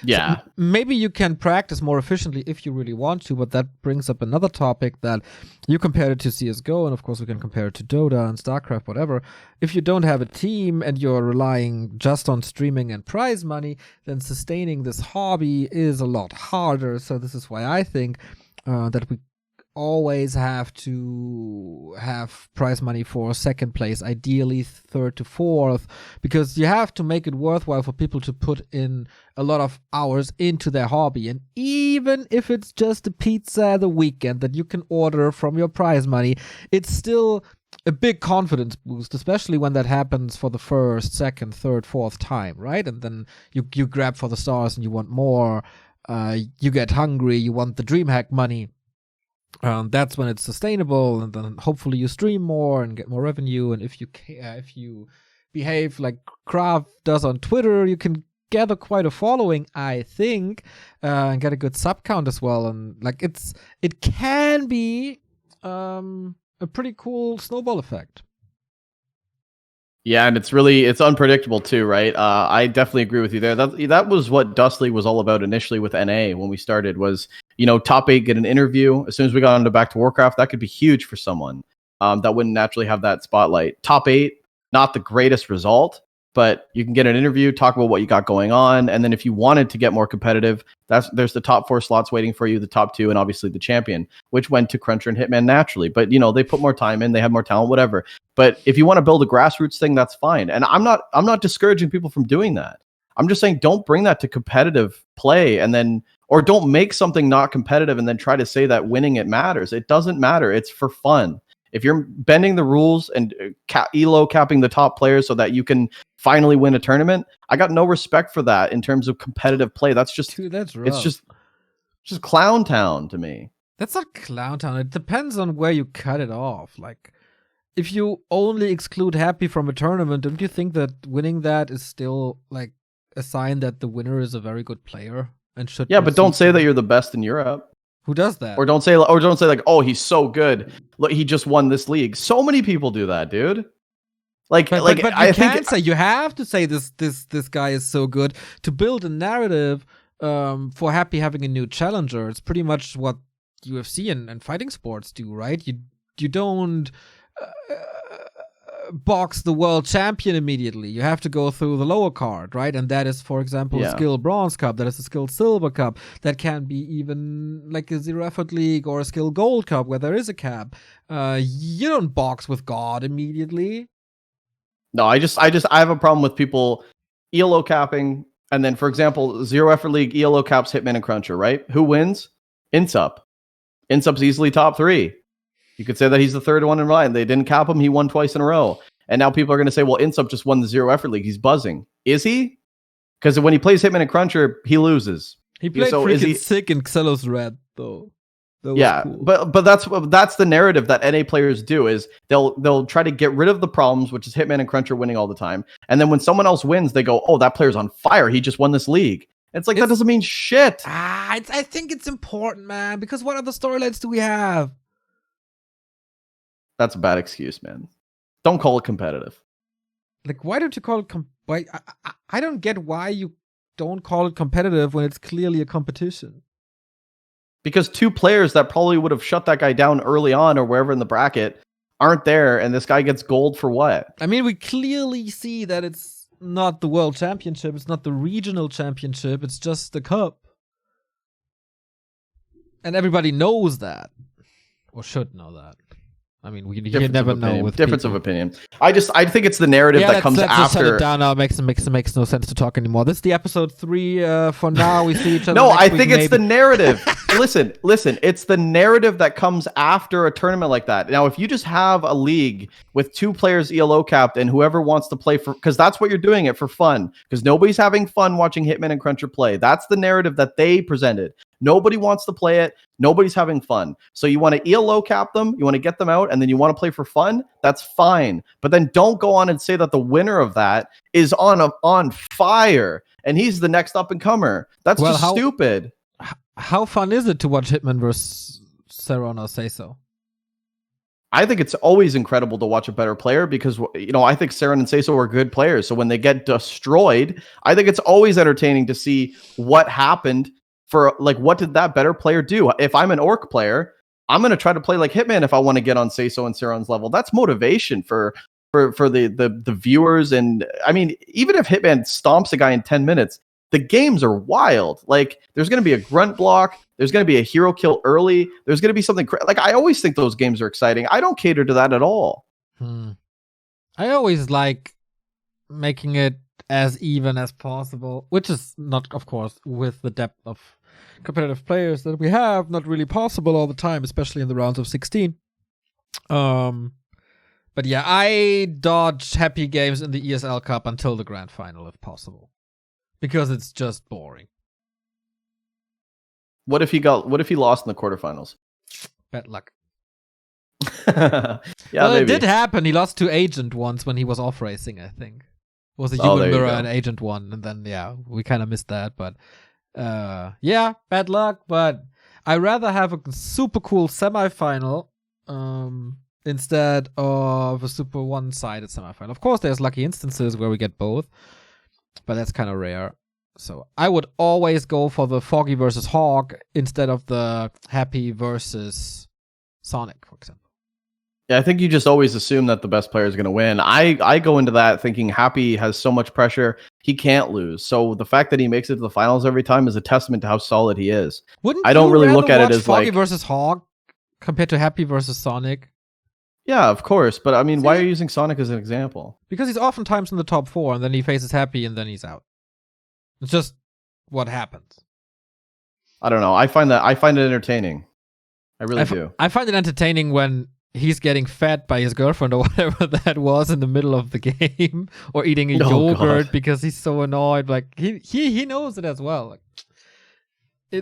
Yeah. So maybe you can practice more efficiently if you really want to, but that brings up another topic that you compared it to CSGO, and of course we can compare it to Dota and StarCraft, whatever. If you don't have a team and you're relying just on streaming and prize money, then sustaining this hobby is a lot harder. So this is why I think that we always have to have prize money for second place, ideally third to fourth, because you have to make it worthwhile for people to put in a lot of hours into their hobby. And even if it's just a pizza the weekend that you can order from your prize money, it's still a big confidence boost, especially when that happens for the first, second, third, fourth time, right? And then you grab for the stars and you want more, you get hungry, you want the DreamHack money. That's when it's sustainable, and then hopefully you stream more and get more revenue. And if you behave like KraV does on Twitter, you can gather quite a following, I think, and get a good sub count as well. And like it can be a pretty cool snowball effect. Yeah, and it's unpredictable too, right? I definitely agree with you there. That was what Dust League was all about initially with NA when we started. Was top 8 get an interview. As soon as we got into Back2Warcraft, that could be huge for someone that wouldn't naturally have that spotlight. Top 8, not the greatest result, but you can get an interview, talk about what you got going on, and then if you wanted to get more competitive, there's the top 4 slots waiting for you, the top 2, and obviously the champion, which went to CrunCher and Hitman naturally. But they put more time in, they have more talent, whatever. But if you want to build a grassroots thing, that's fine. And I'm not discouraging people from doing that. I'm just saying don't bring that to competitive play or don't make something not competitive and then try to say that winning it matters. It doesn't matter. It's for fun. If you're bending the rules and elo capping the top players so that you can finally win a tournament, I got no respect for that in terms of competitive play. That's just that's rough. It's just clown town to me. That's not clown town. It depends on where you cut it off. Like, if you only exclude Happy from a tournament, don't you think that winning that is still like a sign that the winner is a very good player and should? Yeah, but don't say that you're the best in Europe. Who does that? Or don't say like, oh, he's so good. Look, he just won this league. So many people do that, dude. But you have to say this guy is so good to build a narrative for Happy having a new challenger. It's pretty much what UFC and fighting sports do, right? You don't box the world champion immediately. You have to go through the lower card, right? And that is, for example, a skill bronze cup. That is a skill silver cup. That can be even like a zero effort league or a skill gold cup where there is a cap. You don't box with God immediately. No, I have a problem with people ELO capping, and then, for example, zero effort league ELO caps Hitman and CrunCher, right? Who wins? Insup. Insup's easily top 3. You could say that he's the third one in line. They didn't cap him. He won twice in a row. And now people are going to say, well, Insup just won the zero effort league. He's buzzing. Is he? Because when he plays Hitman and CrunCher, he loses. He played freaking sick in Xelos Red, though. Yeah, cool. but that's the narrative that NA players do, is they'll try to get rid of the problems, which is Hitman and CrunCher winning all the time. And then when someone else wins, they go, oh, that player's on fire. He just won this league. That doesn't mean shit. I think it's important, man, because what other storylines do we have? That's a bad excuse, man. Don't call it competitive. Like, why don't you call it I don't get why you don't call it competitive when it's clearly a competition. Because 2 players that probably would have shut that guy down early on or wherever in the bracket aren't there, and this guy gets gold for what? I mean, we clearly see that it's not the world championship, it's not the regional championship, it's just the cup. And everybody knows that. Or should know that. I mean, you never know with difference of opinion. I think it's the narrative that comes after. Just shut it down now. It makes no sense to talk anymore. This is the episode 3 for now. We see each other. No, next I week, think it's maybe. the narrative. Listen. It's the narrative that comes after a tournament like that. Now, if you just have a league with 2 players ELO capped and whoever wants to play because that's what you're doing it for fun. Because nobody's having fun watching Hitman and CrunCher play. That's the narrative that they presented. Nobody wants to play it. Nobody's having fun. So you want to ELO cap them, you want to get them out, and then you want to play for fun. That's fine. But then don't go on and say that the winner of that is on fire and he's the next up and comer. That's stupid. How fun is it to watch Hitman versus Serrano say so? I think it's always incredible to watch a better player because, I think Saren and Seiso are good players. So when they get destroyed, I think it's always entertaining to see what happened for, like, what did that better player do? If I'm an Orc player, I'm going to try to play like Hitman if I want to get on Seiso and Saren's level. That's motivation for the viewers. And I mean, even if Hitman stomps a guy in 10 minutes, the games are wild. Like, there's going to be a grunt block. There's going to be a hero kill early. There's going to be something like, I always think those games are exciting. I don't cater to that at all. I always like making it as even as possible, which is not, of course, with the depth of competitive players that we have, not really possible all the time, especially in the rounds of 16. But yeah, I dodge happy games in the ESL Cup until the grand final if possible, because it's just boring. What if he lost in the quarterfinals? Bad luck. Yeah, well, maybe. It did happen. He lost to Agent once when he was off racing, I think. It was a human mirror and Agent one, and then we kind of missed that. But bad luck. But I rather have a super cool semifinal instead of a super one-sided semifinal. Of course, there's lucky instances where we get both, but that's kind of rare. So I would always go for the Foggy versus Hawk instead of the Happy versus Sonic, for example. Yeah, I think you just always assume that the best player is going to win. I go into that thinking Happy has so much pressure, he can't lose. So the fact that he makes it to the finals every time is a testament to how solid he is. Wouldn't I don't you really rather look at it watch as Foggy like versus Hawk compared to Happy versus Sonic? Yeah, of course. But I mean, why are you using Sonic as an example? Because he's oftentimes in the top 4 and then he faces Happy and then he's out. It's just what happens. I don't know. I find it entertaining. I really do. I find it entertaining when he's getting fed by his girlfriend or whatever that was in the middle of the game, or eating a yogurt because he's so annoyed. Like he knows it as well. Like,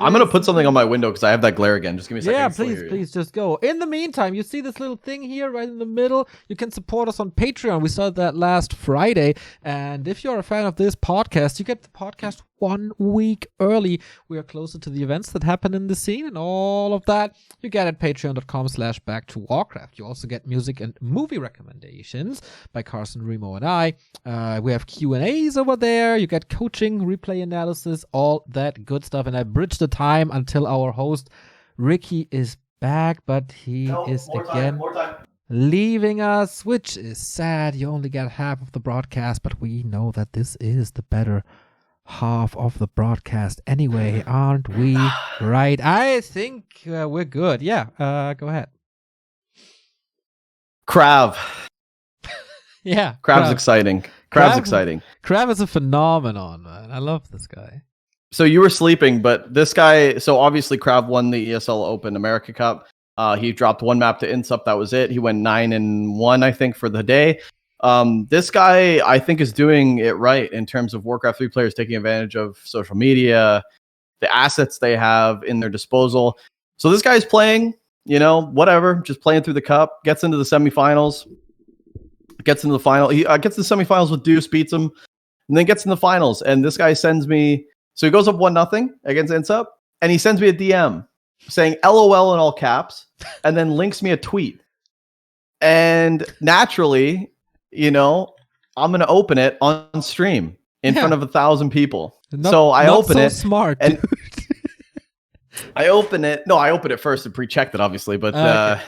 I'm gonna put something on my window because I have that glare again. Just give me a second. Yeah, please just go. In the meantime, you see this little thing here right in the middle. You can support us on Patreon. We started that last Friday, and if you're a fan of this podcast, you get the podcast 1 week early. We are closer to the events that happen in the scene, and all of that you get at patreon.com/Back2Warcraft. You also get music and movie recommendations by Carson, Remo, and I. We have Q&As over there. You get coaching, replay analysis, all that good stuff. And I bridge the time until our host Ricky is back, but he is again leaving us, which is sad. You only get half of the broadcast, but we know that this is the better half of the broadcast anyway, aren't we? Right? I think we're good. Yeah, go ahead. KraV. Yeah, KraV's exciting. KraV's exciting. KraV is a phenomenon, man. I love this guy. So you were sleeping, but this guy, so obviously KraV won the ESL Open America Cup. He dropped one map to Insup. That was it. He went 9-1, I think, for the day. This guy, I think, is doing it right in terms of Warcraft 3 players taking advantage of social media, the assets they have in their disposal. So this guy's playing, whatever, just playing through the cup, gets into the semifinals, gets into the final. He gets to the semifinals with Deuce, beats him, and then gets in the finals. And this guy sends me, so he goes up 1-0 against Insup, and he sends me a DM saying LOL in all caps, and then links me a tweet. And naturally, I'm going to open it on stream in front of 1,000 people. So I open it. Smart, and I open it. No, I open it first and pre-checked it, obviously. But okay.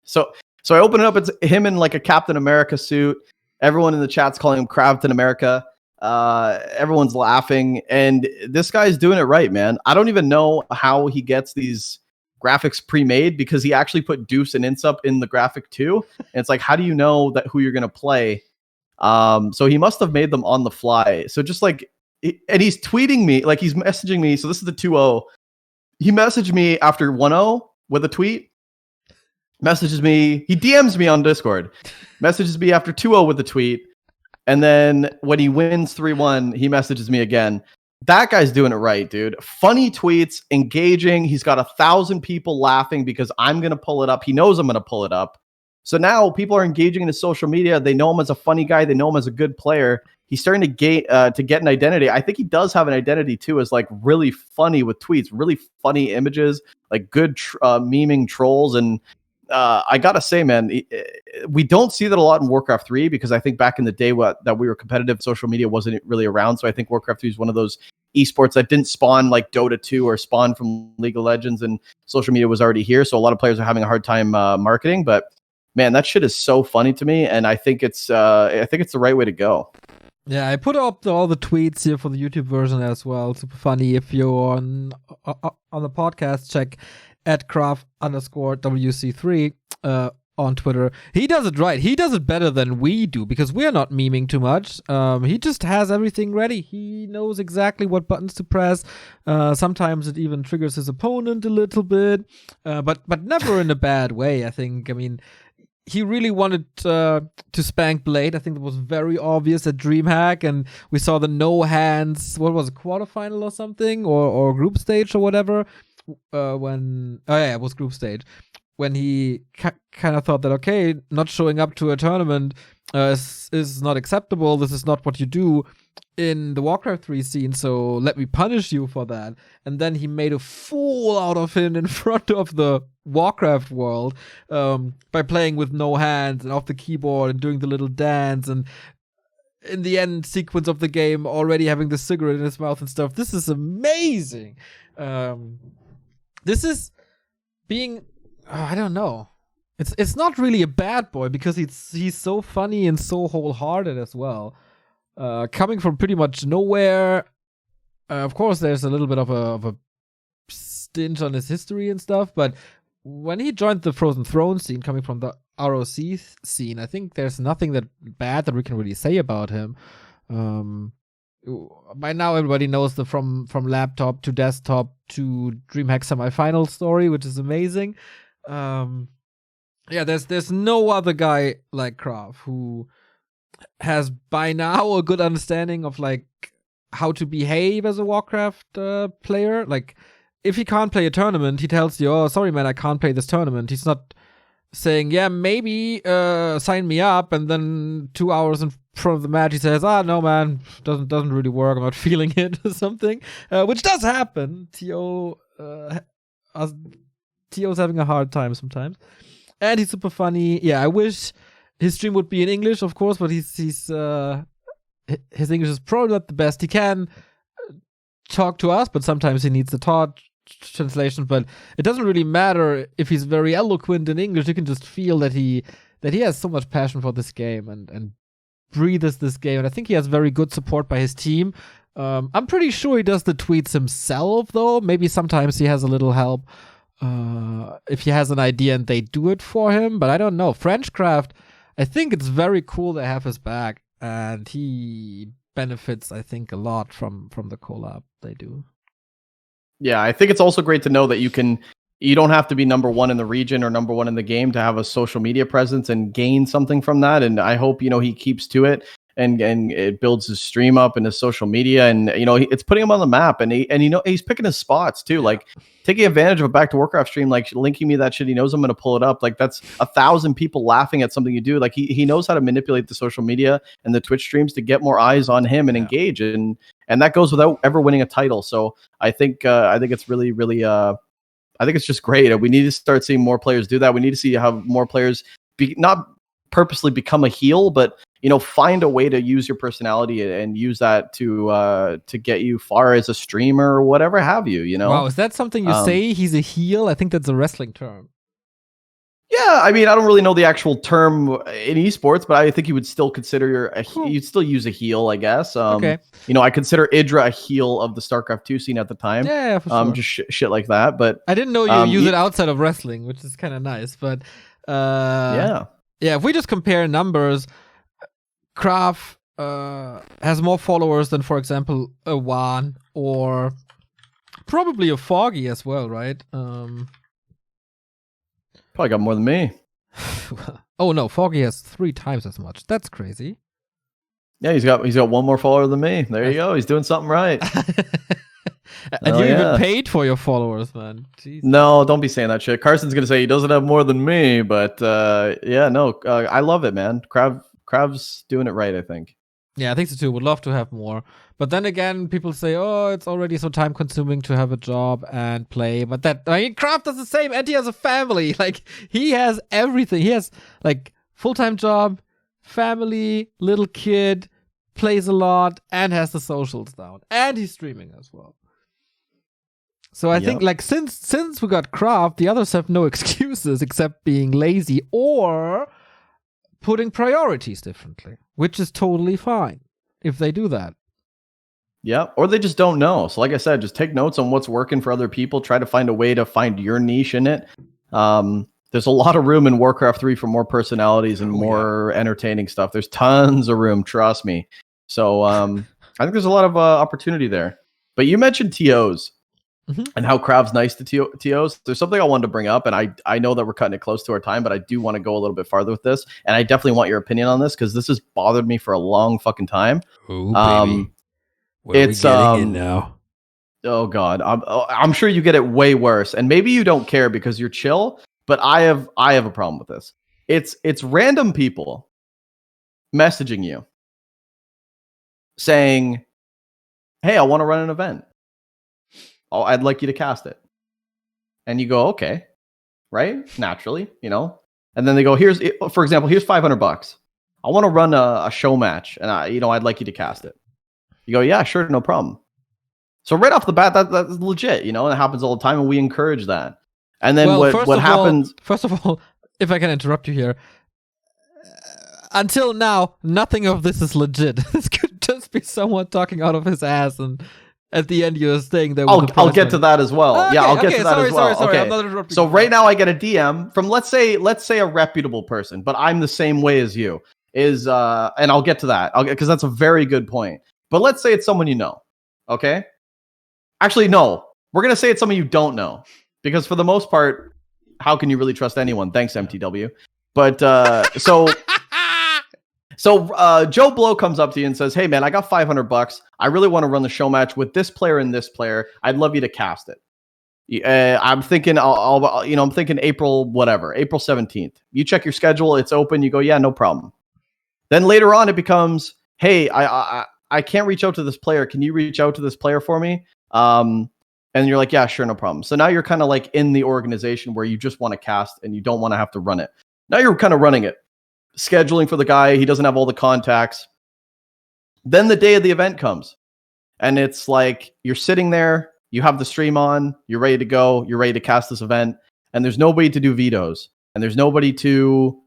So I open it up. It's him in like a Captain America suit. Everyone in the chat's calling him Captain America. Everyone's laughing, and this guy's doing it right, man. I don't even know how he gets these graphics pre-made, because he actually put Deuce and Insup in the graphic too. And it's like, how do you know that who you're going to play? So he must have made them on the fly. So just like, and he's tweeting me, like he's messaging me. So this is the 2-0. He messaged me after 1-0 with a tweet, messages me. He DMs me on Discord, messages me after 2-0 with a tweet. And then when he wins 3-1, he messages me again. That guy's doing it right, dude. Funny tweets, engaging. He's got 1,000 people laughing because I'm going to pull it up. He knows I'm going to pull it up. So now people are engaging in his social media. They know him as a funny guy. They know him as a good player. He's starting to get an identity. I think he does have an identity too, as like really funny with tweets, really funny images, like good memeing trolls. And I gotta say, man, we don't see that a lot in Warcraft 3 because I think back in the day that we were competitive, social media wasn't really around. So I think Warcraft 3 is one of those esports that didn't spawn like Dota 2 or spawn from League of Legends, and social media was already here. So a lot of players are having a hard time marketing. But man, that shit is so funny to me, and I think it's the right way to go. Yeah, I put up all the tweets here for the YouTube version as well. Super funny. If you're on the podcast, check at KraV_WC3 on Twitter. He does it right. He does it better than we do because we're not memeing too much. He just has everything ready. He knows exactly what buttons to press. Sometimes it even triggers his opponent a little bit, but never in a bad way, I think. I mean, he really wanted to spank Blade. I think it was very obvious at DreamHack, and we saw the no hands. What was it, quarterfinal or something, or group stage or whatever? It was group stage. When he kind of thought that, okay, not showing up to a tournament is not acceptable. This is not what you do in the Warcraft 3 scene, so let me punish you for that. And then he made a fool out of him in front of the Warcraft world by playing with no hands and off the keyboard and doing the little dance, and in the end sequence of the game already having the cigarette in his mouth and stuff. This is amazing. This is being I don't know. It's not really a bad boy because he's so funny and so wholehearted as well. Coming from pretty much nowhere. Of course, there's a little bit of a stint on his history and stuff, but when he joined the Frozen Throne scene, coming from the ROC scene, I think there's nothing that bad that we can really say about him. By now, everybody knows the from laptop to desktop to DreamHack semifinal story, which is amazing. There's no other guy like KraV who has by now a good understanding of like how to behave as a Warcraft player. Like, if he can't play a tournament, he tells you, "Oh, sorry, man, I can't play this tournament." He's not saying, "Yeah, maybe sign me up," and then 2 hours in front of the match he says, "No, man, doesn't really work. I'm not feeling it," or something, which does happen. Tio's having a hard time sometimes, and he's super funny. Yeah, I wish his stream would be in English, of course, but his English is probably not the best. He can talk to us, but sometimes he needs the translation. But it doesn't really matter if he's very eloquent in English. You can just feel that he has so much passion for this game and breathes this game. And I think he has very good support by his team. I'm pretty sure he does the tweets himself, though. Maybe sometimes he has a little help if he has an idea and they do it for him. But I don't know. Frenchcraft, I think it's very cool to have his back, and he benefits, I think, a lot from the collab they do. Yeah, I think it's also great to know that you don't have to be number one in the region or number one in the game to have a social media presence and gain something from that. And I hope, he keeps to it and it builds his stream up and his social media, and it's putting him on the map, and he's picking his spots too. Like, taking advantage of a Back2Warcraft stream, like linking me that shit. He knows I'm going to pull it up. Like, that's 1,000 people laughing at something you do. Like, he knows how to manipulate the social media and the Twitch streams to get more eyes on him and engage, and that goes without ever winning a title. So I think it's really, really, I think it's just great. We need to start seeing more players do that. We need to see how more players not purposely become a heel, but find a way to use your personality and use that to get you far as a streamer or whatever have you. Wow, is that something you say? He's a heel? I think that's a wrestling term. Yeah, I mean, I don't really know the actual term in esports, but I think you would still consider you'd still use a heel, I guess. Okay. I consider Idra a heel of the StarCraft 2 scene at the time. Yeah, for sure. Just shit like that. But I didn't know you use it outside of wrestling, which is kind of nice. But yeah, if we just compare numbers, KraV has more followers than, for example, a Juan or probably a Foggy as well, right? Probably got more than me. Oh no, Foggy has 3 times as much. That's crazy. Yeah, he's got one more follower than me. There you go. He's doing something right. And you even paid for your followers, man. Jeez. No, don't be saying that shit. Carson's gonna say he doesn't have more than me, but I love it, man. KraV's doing it right, I think. Yeah, I think so too. Would love to have more. But then again, people say, oh, it's already so time consuming to have a job and play. But KraV does the same, and he has a family. Like, he has everything. He has, like, full-time job, family, little kid, plays a lot, and has the socials down. And he's streaming as well. So I think, like, since we got KraV, the others have no excuses except being lazy or putting priorities differently, which is totally fine if they do that. Yeah, or they just don't know. So like I said, just take notes on what's working for other people. Try to find a way to find your niche in it. There's a lot of room in Warcraft 3 for more personalities and more entertaining stuff. There's tons of room, trust me. So I think there's a lot of opportunity there. But you mentioned TOs. And how KraV's nice to TOs. There's something I wanted to bring up, and I know that we're cutting it close to our time, but I do want to go a little bit farther with this, and I definitely want your opinion on this because this has bothered me for a long fucking time. Oh, baby. What are we getting in now? Oh God, I'm sure you get it way worse, and maybe you don't care because you're chill, but I have a problem with this. It's random people messaging you saying, "Hey, I want to run an event. Oh, I'd like you to cast it." And you go, okay, right? Naturally, you know. And then they go, for example, here's $500. I want to run a show match, and I'd like you to cast it. You go, yeah, sure, no problem. So right off the bat, that's legit, and it happens all the time, and we encourage that. And then what happens? First of all, if I can interrupt you here, until now, nothing of this is legit. This could just be someone talking out of his ass, and at the end you're staying there. I'll get to that as well. Okay, yeah, I'll get to that as well. Sorry, okay. I'm not interrupting. So right now I get a DM from let's say a reputable person, but I'm the same way as you. And I'll get to that. Because that's a very good point. But let's say it's someone you know. Okay? Actually, no. We're gonna say it's someone you don't know. Because for the most part, how can you really trust anyone? Thanks, MTW. But So Joe Blow comes up to you and says, "Hey man, I got $500. I really want to run the show match with this player and this player. I'd love you to cast it. I'm thinking I'm thinking April 17th. You check your schedule, it's open. You go, yeah, no problem. Then later on, it becomes, hey, I can't reach out to this player. Can you reach out to this player for me? And you're like, yeah, sure, no problem. So now you're kind of like in the organization where you just want to cast and you don't want to have to run it. Now you're kind of running it. Scheduling for the guy, he doesn't have all the contacts. Then the day of the event comes, and it's like you're sitting there, you have the stream on, you're ready to go, you're ready to cast this event, and there's nobody to do vetoes, and there's nobody to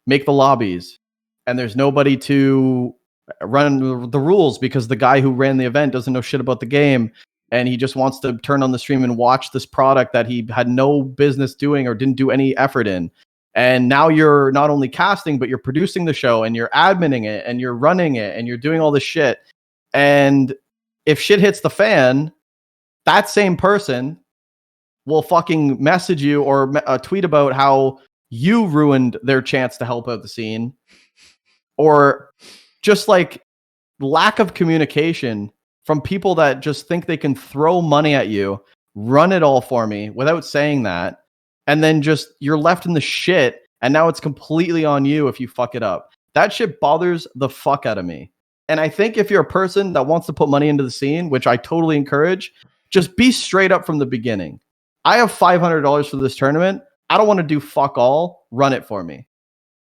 make the lobbies, and there's nobody to run the rules because the guy who ran the event doesn't know shit about the game, and he just wants to turn on the stream and watch this product that he had no business doing or didn't do any effort in. And now you're not only casting, but you're producing the show and you're adminning it and you're running it and you're doing all this shit. And if shit hits the fan, that same person will fucking message you or tweet about how you ruined their chance to help out the scene. Or just like lack of communication from people that just think they can throw money at you, run it all for me without saying that. And then just you're left in the shit, and now it's completely on you if you fuck it up. That shit bothers the fuck out of me. And I think if you're a person that wants to put money into the scene, which I totally encourage, just be straight up from the beginning. I have $500 for this tournament. I don't want to do fuck all. Run it for me.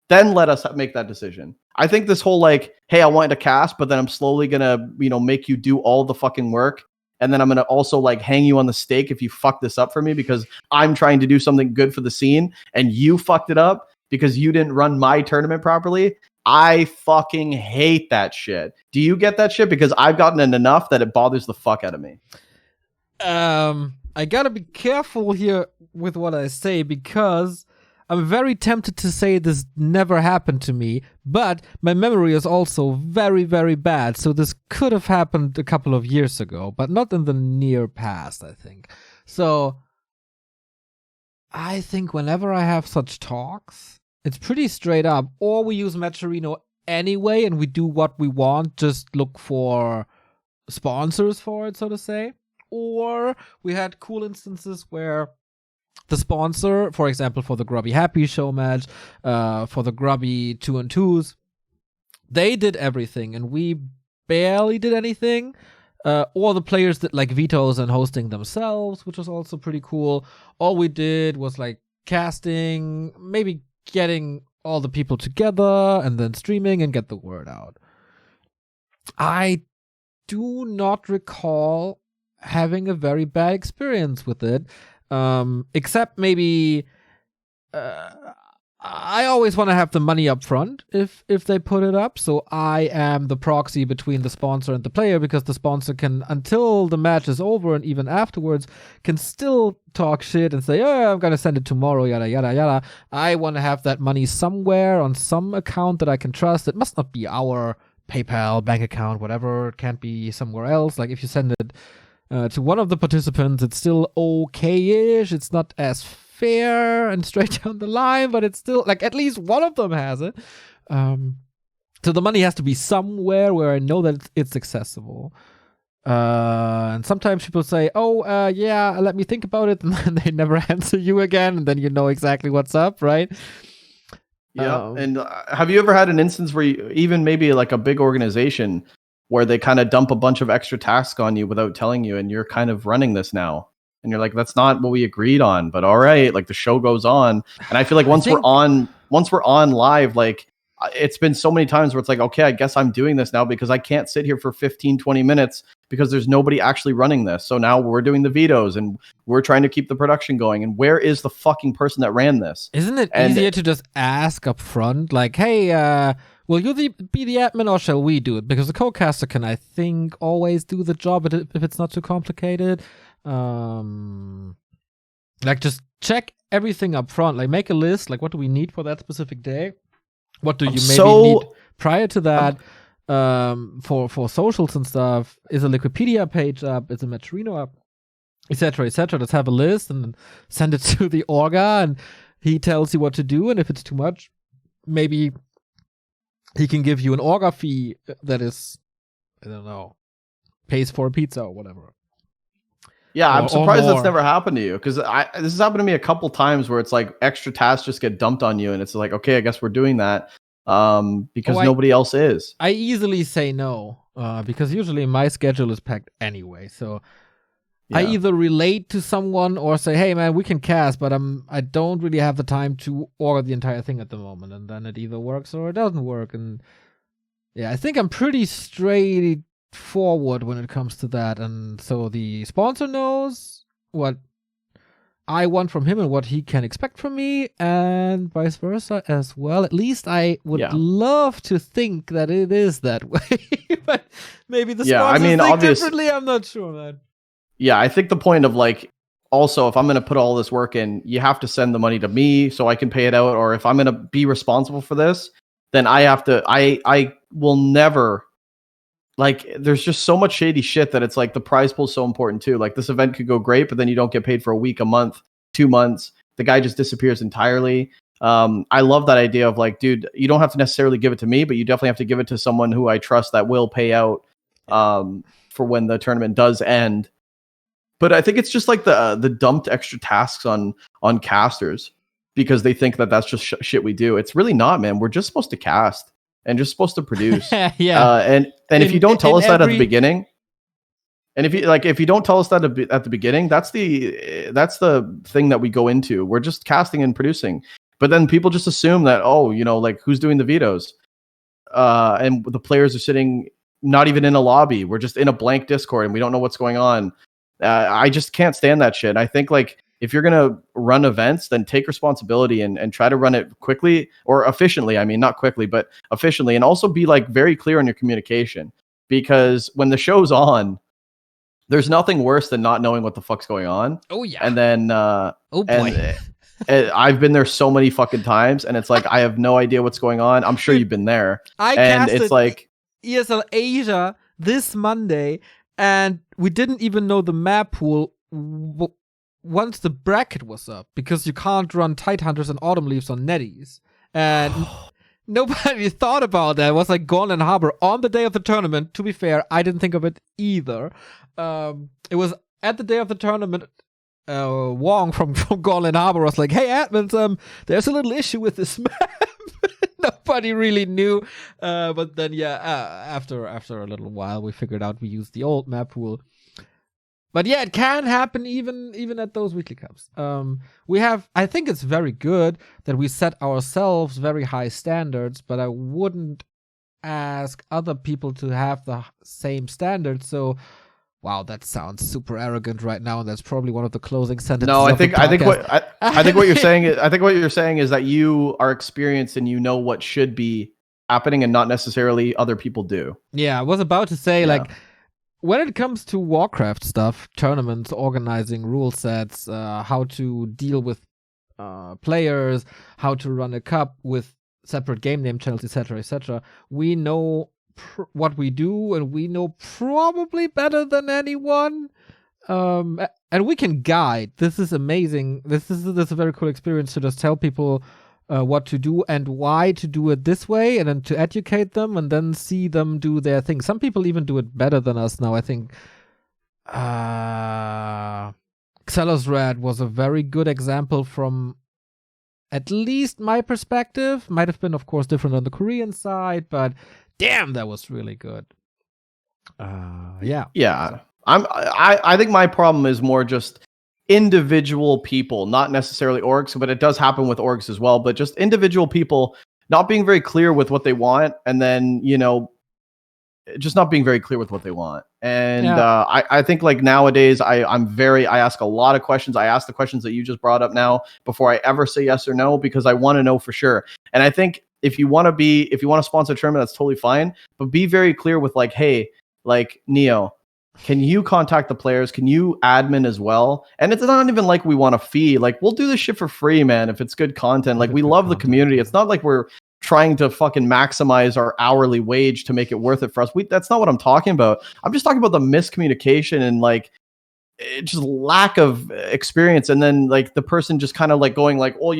Then let us make that decision. I think this whole like, hey, I want you to cast, but then I'm slowly gonna, make you do all the fucking work. And then I'm going to also like hang you on the stake if you fuck this up for me because I'm trying to do something good for the scene and you fucked it up because you didn't run my tournament properly. I fucking hate that shit. Do you get that shit? Because I've gotten it enough that it bothers the fuck out of me. I gotta be careful here with what I say because I'm very tempted to say this never happened to me, but my memory is also very, very bad. So this could have happened a couple of years ago, but not in the near past, I think. So I think whenever I have such talks, it's pretty straight up. Or we use Matcherino anyway, and we do what we want, just look for sponsors for it, so to say. Or we had cool instances where the sponsor, for example, for the Grubby Happy show match, for the Grubby 2-on-2s, they did everything, and we barely did anything. Or the players did like vetoes and hosting themselves, which was also pretty cool. All we did was like casting, maybe getting all the people together and then streaming and get the word out. I do not recall having a very bad experience with it, except maybe I always want to have the money up front if they put it up. So I am the proxy between the sponsor and the player, because the sponsor can, until the match is over and even afterwards, can still talk shit and say, oh, I'm going to send it tomorrow, yada, yada, yada. I want to have that money somewhere on some account that I can trust. It must not be our PayPal, bank account, whatever. It can't be somewhere else. Like if you send it to one of the participants, it's still okay-ish. It's not as fair and straight down the line, but it's still like at least one of them has it. So the money has to be somewhere where I know that it's accessible. And sometimes people say, oh, yeah, let me think about it. And then they never answer you again. And then you know exactly what's up, right? Yeah. And have you ever had an instance where you, even maybe like a big organization, where they kind of dump a bunch of extra tasks on you without telling you, and you're kind of running this now? And you're like, that's not what we agreed on, but all right, like the show goes on. And I feel like once we're on live, like it's been so many times where it's like, okay, I guess I'm doing this now because I can't sit here for 15, 20 minutes because there's nobody actually running this. So now we're doing the vetoes and we're trying to keep the production going. And where is the fucking person that ran this? Isn't it easier to just ask up front, like, hey, will you be the admin or shall we do it? Because the co-caster can, I think, always do the job if it's not too complicated. Like just check everything up front, like make a list, like what do we need for that specific day, what do you need prior to that, for socials and stuff. Is a Wikipedia page up, is a Matrino up, etc., etc. Let's have a list and then send it to the Orga, and he tells you what to do. And if it's too much, maybe he can give you an Orga fee that is, I don't know, pays for a pizza or whatever. Yeah, I'm surprised that's never happened to you, because this has happened to me a couple times where it's like extra tasks just get dumped on you, and it's like, okay, I guess we're doing that because nobody else is. I easily say no because usually my schedule is packed anyway. So yeah. I either relate to someone or say, hey man, we can cast, but I don't really have the time to order the entire thing at the moment, and then it either works or it doesn't work. And yeah, I think I'm pretty straightforward when it comes to that, and so the sponsor knows what I want from him and what he can expect from me, and vice versa as well. At least I would love to think that it is that way, but maybe the sponsors think differently. I'm not sure, man. Yeah, I think the point of like, also, if I'm going to put all this work in, you have to send the money to me so I can pay it out, or if I'm going to be responsible for this, then I have to. I will never. Like, there's just so much shady shit that it's like the prize pool is so important too. Like, this event could go great, but then you don't get paid for a week, a month, 2 months. The guy just disappears entirely. I love that idea of like, dude, you don't have to necessarily give it to me, but you definitely have to give it to someone who I trust that will pay out for when the tournament does end. But I think it's just like the dumped extra tasks on casters because they think that that's just shit we do. It's really not, man. We're just supposed to cast and just supposed to produce. Yeah. And if you don't tell us that at the beginning, and if you don't tell us that at the beginning, that's the thing that we go into. We're just casting and producing. But then people just assume that, oh, you know, like who's doing the vetoes? And the players are sitting not even in a lobby. We're just in a blank Discord and we don't know what's going on. I just can't stand that shit. I think like if you're going to run events, then take responsibility and try to run it quickly or efficiently. I mean, not quickly, but efficiently. And also be like very clear on your communication, because when the show's on, there's nothing worse than not knowing what the fuck's going on. Oh yeah. And then, oh boy. I've been there so many fucking times and it's like, I have no idea what's going on. I'm sure you've been there. And it's like ESL Asia this Monday, and we didn't even know the map pool once the bracket was up, because you can't run Tidehunters and Autumn Leaves on Netties. And nobody thought about that. It was like Gauntlet Harbor on the day of the tournament. To be fair, I didn't think of it either. It was at the day of the tournament. Wong from Gauntlet Harbor was like, hey, admins, there's a little issue with this map. nobody really knew. But then, after a little while, we figured out we used the old map pool. But yeah, it can happen even at those weekly cups. I think it's very good that we set ourselves very high standards, but I wouldn't ask other people to have the same standards. So, wow, that sounds super arrogant right now, and that's probably one of the closing sentences. No, I think what you're saying is that you are experienced and you know what should be happening, and not necessarily other people do. Yeah, I was about to say when it comes to Warcraft stuff, tournaments, organizing rule sets, how to deal with players, how to run a cup with separate game name channels, etc., we know what we do, and we know probably better than anyone. And we can guide. This is amazing. This is a very cool experience to just tell people what to do and why to do it this way, and then to educate them and then see them do their thing. Some people even do it better than us now. I think Xelos Red was a very good example from at least my perspective. Might have been, of course, different on the Korean side, but damn, that was really good. Yeah. I think my problem is more just individual people, not necessarily orgs, but it does happen with orgs as well, but just individual people not being very clear with what they want, and then, just not being very clear with what they want. And I think like nowadays I ask a lot of questions. I ask the questions that you just brought up now before I ever say yes or no, because I want to know for sure. And I think if you want to sponsor a tournament, that's totally fine, but be very clear with like, hey, like Neo, can you contact the players? Can you admin as well? And it's not even like we want a fee. Like, we'll do this shit for free, man, if it's good content. Like, we love the community. It's not like we're trying to fucking maximize our hourly wage to make it worth it for us. That's not what I'm talking about. I'm just talking about the miscommunication and like just lack of experience. And then like the person just kind of like going like, well,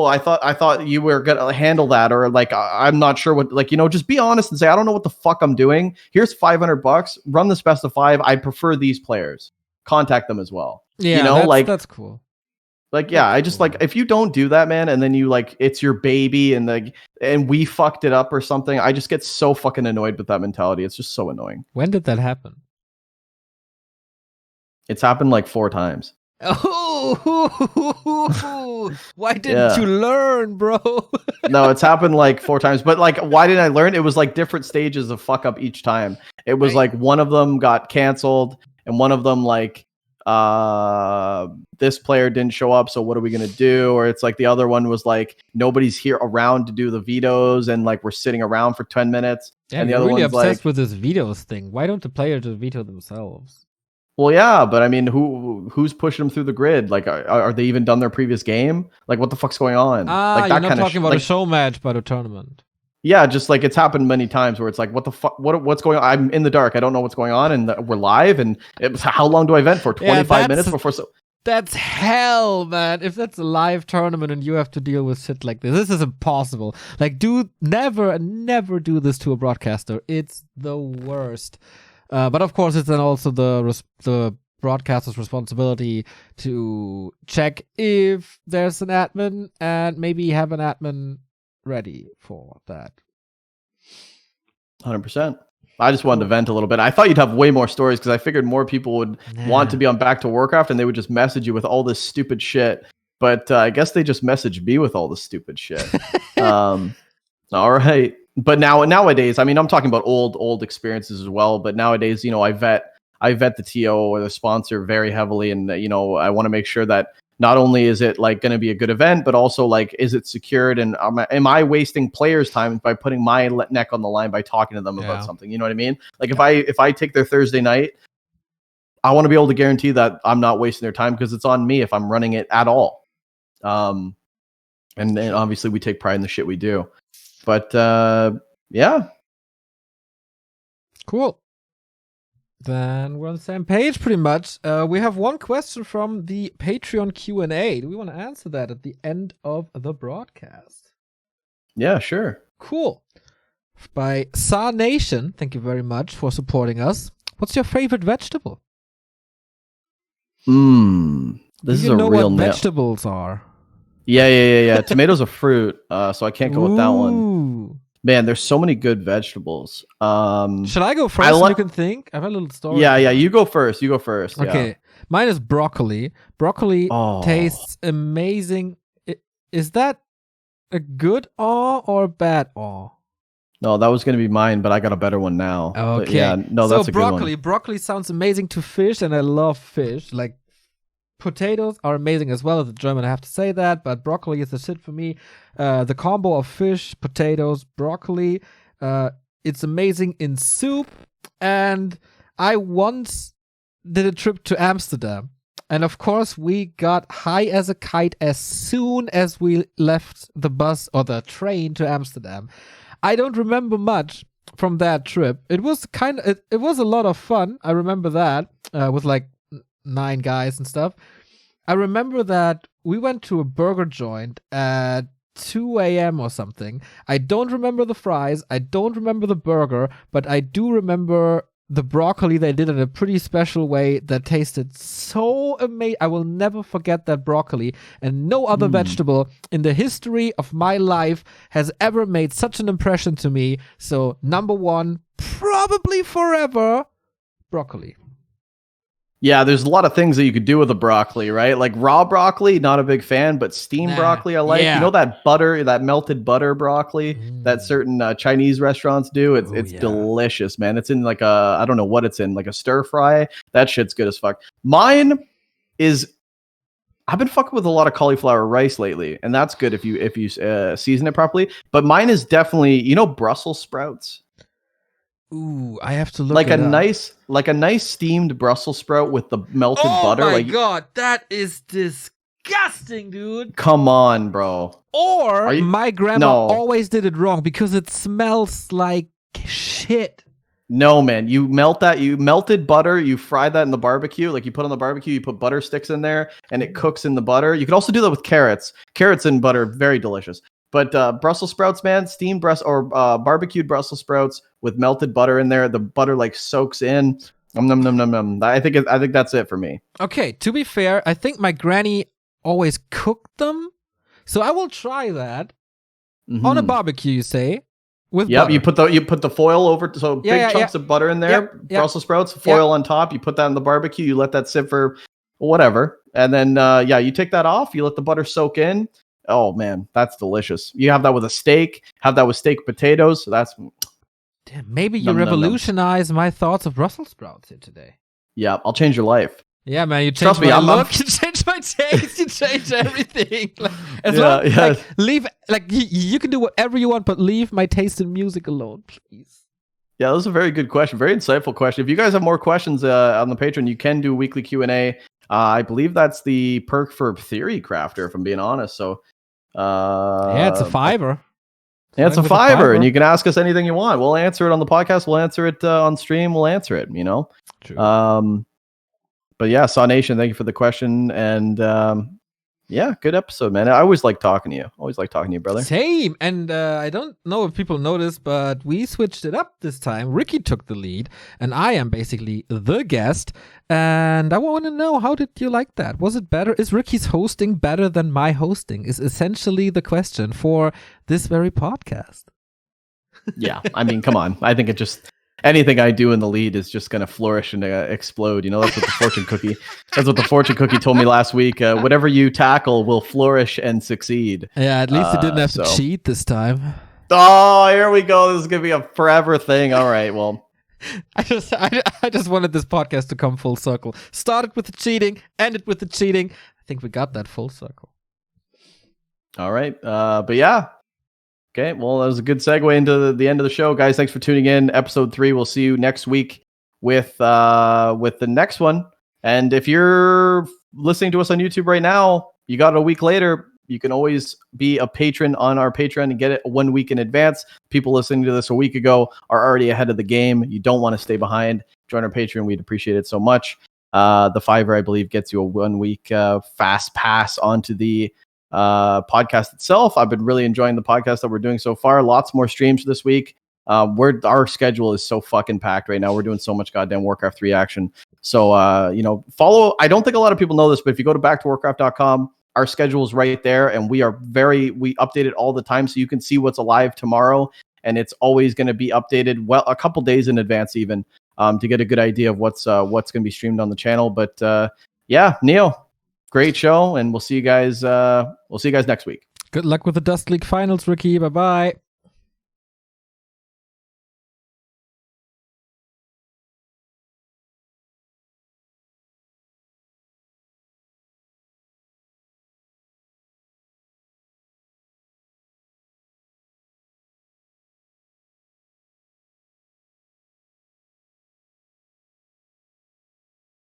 I thought you were gonna handle that, or like I'm not sure what, like, just be honest and say, I don't know what the fuck I'm doing. Here's $500. Run this best of 5. I prefer these players. Contact them as well. Yeah, that's cool. Like, yeah, I just like, if you don't do that, man, and then you like, it's your baby and we fucked it up or something, I just get so fucking annoyed with that mentality. It's just so annoying. When did that happen? It's happened like 4 times. Oh, why didn't you learn, bro? No, it's happened like 4 times. But like, why didn't I learn? It was like different stages of fuck up each time. It was like one of them got canceled, and one of them like this player didn't show up, so what are we gonna do? Or it's like the other one was like nobody's here around to do the vetoes, and like we're sitting around for 10 minutes. Yeah, and the you're other really one's obsessed like, with this vetoes thing. Why don't the players just veto themselves? well, yeah, but I mean, who's pushing them through the grid? Like, are they even done their previous game? Like, what the fuck's going on? Like, you're not talking about a show match, but a tournament. Yeah, just like it's happened many times where it's like, what the fuck? What's going on? I'm in the dark. I don't know what's going on, and we're live. And how long do I vent for? 25 minutes before. That's hell, man. If that's a live tournament and you have to deal with shit like this is impossible. Like, never do this to a broadcaster. It's the worst. But of course, it's then also the broadcaster's responsibility to check if there's an admin and maybe have an admin ready for that. 100%. I just wanted to vent a little bit. I thought you'd have way more stories because I figured more people would want to be on Back2Warcraft and they would just message you with all this stupid shit. But I guess they just messaged me with all the stupid shit. All right. But nowadays, I mean, I'm talking about old experiences as well. But nowadays, I vet the TO or the sponsor very heavily, and I want to make sure that not only is it like going to be a good event, but also like, is it secured, and am I wasting players' time by putting my neck on the line by talking to them about something? You know what I mean? Like if I take their Thursday night, I want to be able to guarantee that I'm not wasting their time, because it's on me if I'm running it at all. And then obviously we take pride in the shit we do. But yeah. Cool. Then we're on the same page pretty much. We have one question from the Patreon Q&A. Do we want to answer that at the end of the broadcast? Yeah, sure. Cool. By Sa Nation. Thank you very much for supporting us. What's your favorite vegetable? This is a real vegetables are? Yeah. Tomato's a fruit, so I can't go with that one. Ooh. Man, there's so many good vegetables. Should I go first? You can think. I have a little story. Yeah. You go first. Okay. Yeah. Mine is broccoli. Broccoli Oh. tastes amazing. Is that a good awe or a bad awe? No, that was going to be mine, but I got a better one now. Okay. But yeah, no, that's a broccoli. good one. Broccoli sounds amazing to fish, and I love fish. Like, potatoes are amazing as well. As a German, I have to say that, but broccoli is the shit for me. The combo of fish, potatoes, broccoli, it's amazing in soup. And I once did a trip to Amsterdam. And of course, we got high as a kite as soon as we left the bus or the train to Amsterdam. I don't remember much from that trip. It was it was a lot of fun. I remember that with like 9 guys and stuff. I remember that we went to a burger joint at 2 a.m. or something. I don't remember the fries. I don't remember the burger, but I do remember the broccoli they did in a pretty special way that tasted so amazing. I will never forget that broccoli, and no other vegetable in the history of my life has ever made such an impression to me. So number 1, probably forever, broccoli. Yeah, there's a lot of things that you could do with a broccoli, right? Like raw broccoli, not a big fan, but steamed broccoli I like. Yeah. You know that butter, that melted butter broccoli that certain Chinese restaurants do? It's delicious, man. It's in like I don't know what it's in, like a stir fry. That shit's good as fuck. Mine is, I've been fucking with a lot of cauliflower rice lately, and that's good if you season it properly. But mine is definitely, Brussels sprouts. Ooh, I have to look like it a up. like a nice steamed Brussels sprout with the melted butter. Oh my god, that is disgusting, dude. Come on, bro. Or my grandma always did it wrong because it smells like shit. No, man. You melted butter, you fry that in the barbecue. Like you put on the barbecue, you put butter sticks in there and it cooks in the butter. You can also do that with carrots. Carrots and butter, very delicious. But Brussels sprouts, man, steamed barbecued Brussels sprouts with melted butter in there. The butter like soaks in. Nom. I think that's it for me. Okay, to be fair, I think my granny always cooked them, so I will try that on a barbecue. You say with butter. You put the foil over, so big chunks of butter in there. Brussels sprouts, foil on top. You put that in the barbecue. You let that sit for whatever, and then you take that off. You let the butter soak in. Oh man, that's delicious. You have that with a steak. Have that with steak potatoes. So that's. Damn, maybe you revolutionize my thoughts of Brussels sprouts here today. Yeah, I'll change your life. Yeah, man, you change my look, you change my taste, you change everything. You can do whatever you want, but leave my taste in music alone, please. Yeah, that was a very good question. Very insightful question. If you guys have more questions on the Patreon, you can do weekly Q&A. I believe that's the perk for Theory Crafter, if I'm being honest. So, it's a $5. Yeah, it's a $5, and you can ask us anything you want. We'll answer it on the podcast. We'll answer it on stream. We'll answer it. True. But yeah, Saw Nation, thank you for the question, and good episode, man. I always like talking to you. Always like talking to you, brother. Same. And I don't know if people noticed, but we switched it up this time. Ricky took the lead, and I am basically the guest. And I want to know, how did you like that? Was it better? Is Ricky's hosting better than my hosting? Is essentially the question for this very podcast. Yeah, I mean, come on. I think anything I do in the lead is just going to flourish and explode. That's what the fortune cookie. That's what the fortune cookie told me last week. Whatever you tackle will flourish and succeed. Yeah, at least you didn't have to cheat this time. Oh, here we go. This is going to be a forever thing. All right, well. I just wanted this podcast to come full circle. Started with the cheating, ended with the cheating. I think we got that full circle. All right, but yeah. Okay, well, that was a good segue into the end of the show, guys. Thanks for tuning in. Episode 3. We'll see you next week with the next one. And if you're listening to us on YouTube right now, you got it a week later. You can always be a patron on our Patreon and get it 1 week in advance. People listening to this a week ago are already ahead of the game. You don't want to stay behind. Join our Patreon. We'd appreciate it so much. The $5, I believe, gets you a 1 week fast pass onto the podcast itself. I've been really enjoying the podcast that we're doing so far. Lots more streams this week. Our schedule is so fucking packed right now. We're doing so much goddamn Warcraft 3 action. So follow. I don't think a lot of people know this, but if you go to back2warcraft.com, our schedule is right there, and we update it all the time, so you can see what's alive tomorrow, and it's always going to be updated a couple days in advance even, to get a good idea of what's going to be streamed on the channel. But yeah, Neo, great show, and we'll see you guys next week. Good luck with the Dust League finals, Ricky. Bye bye.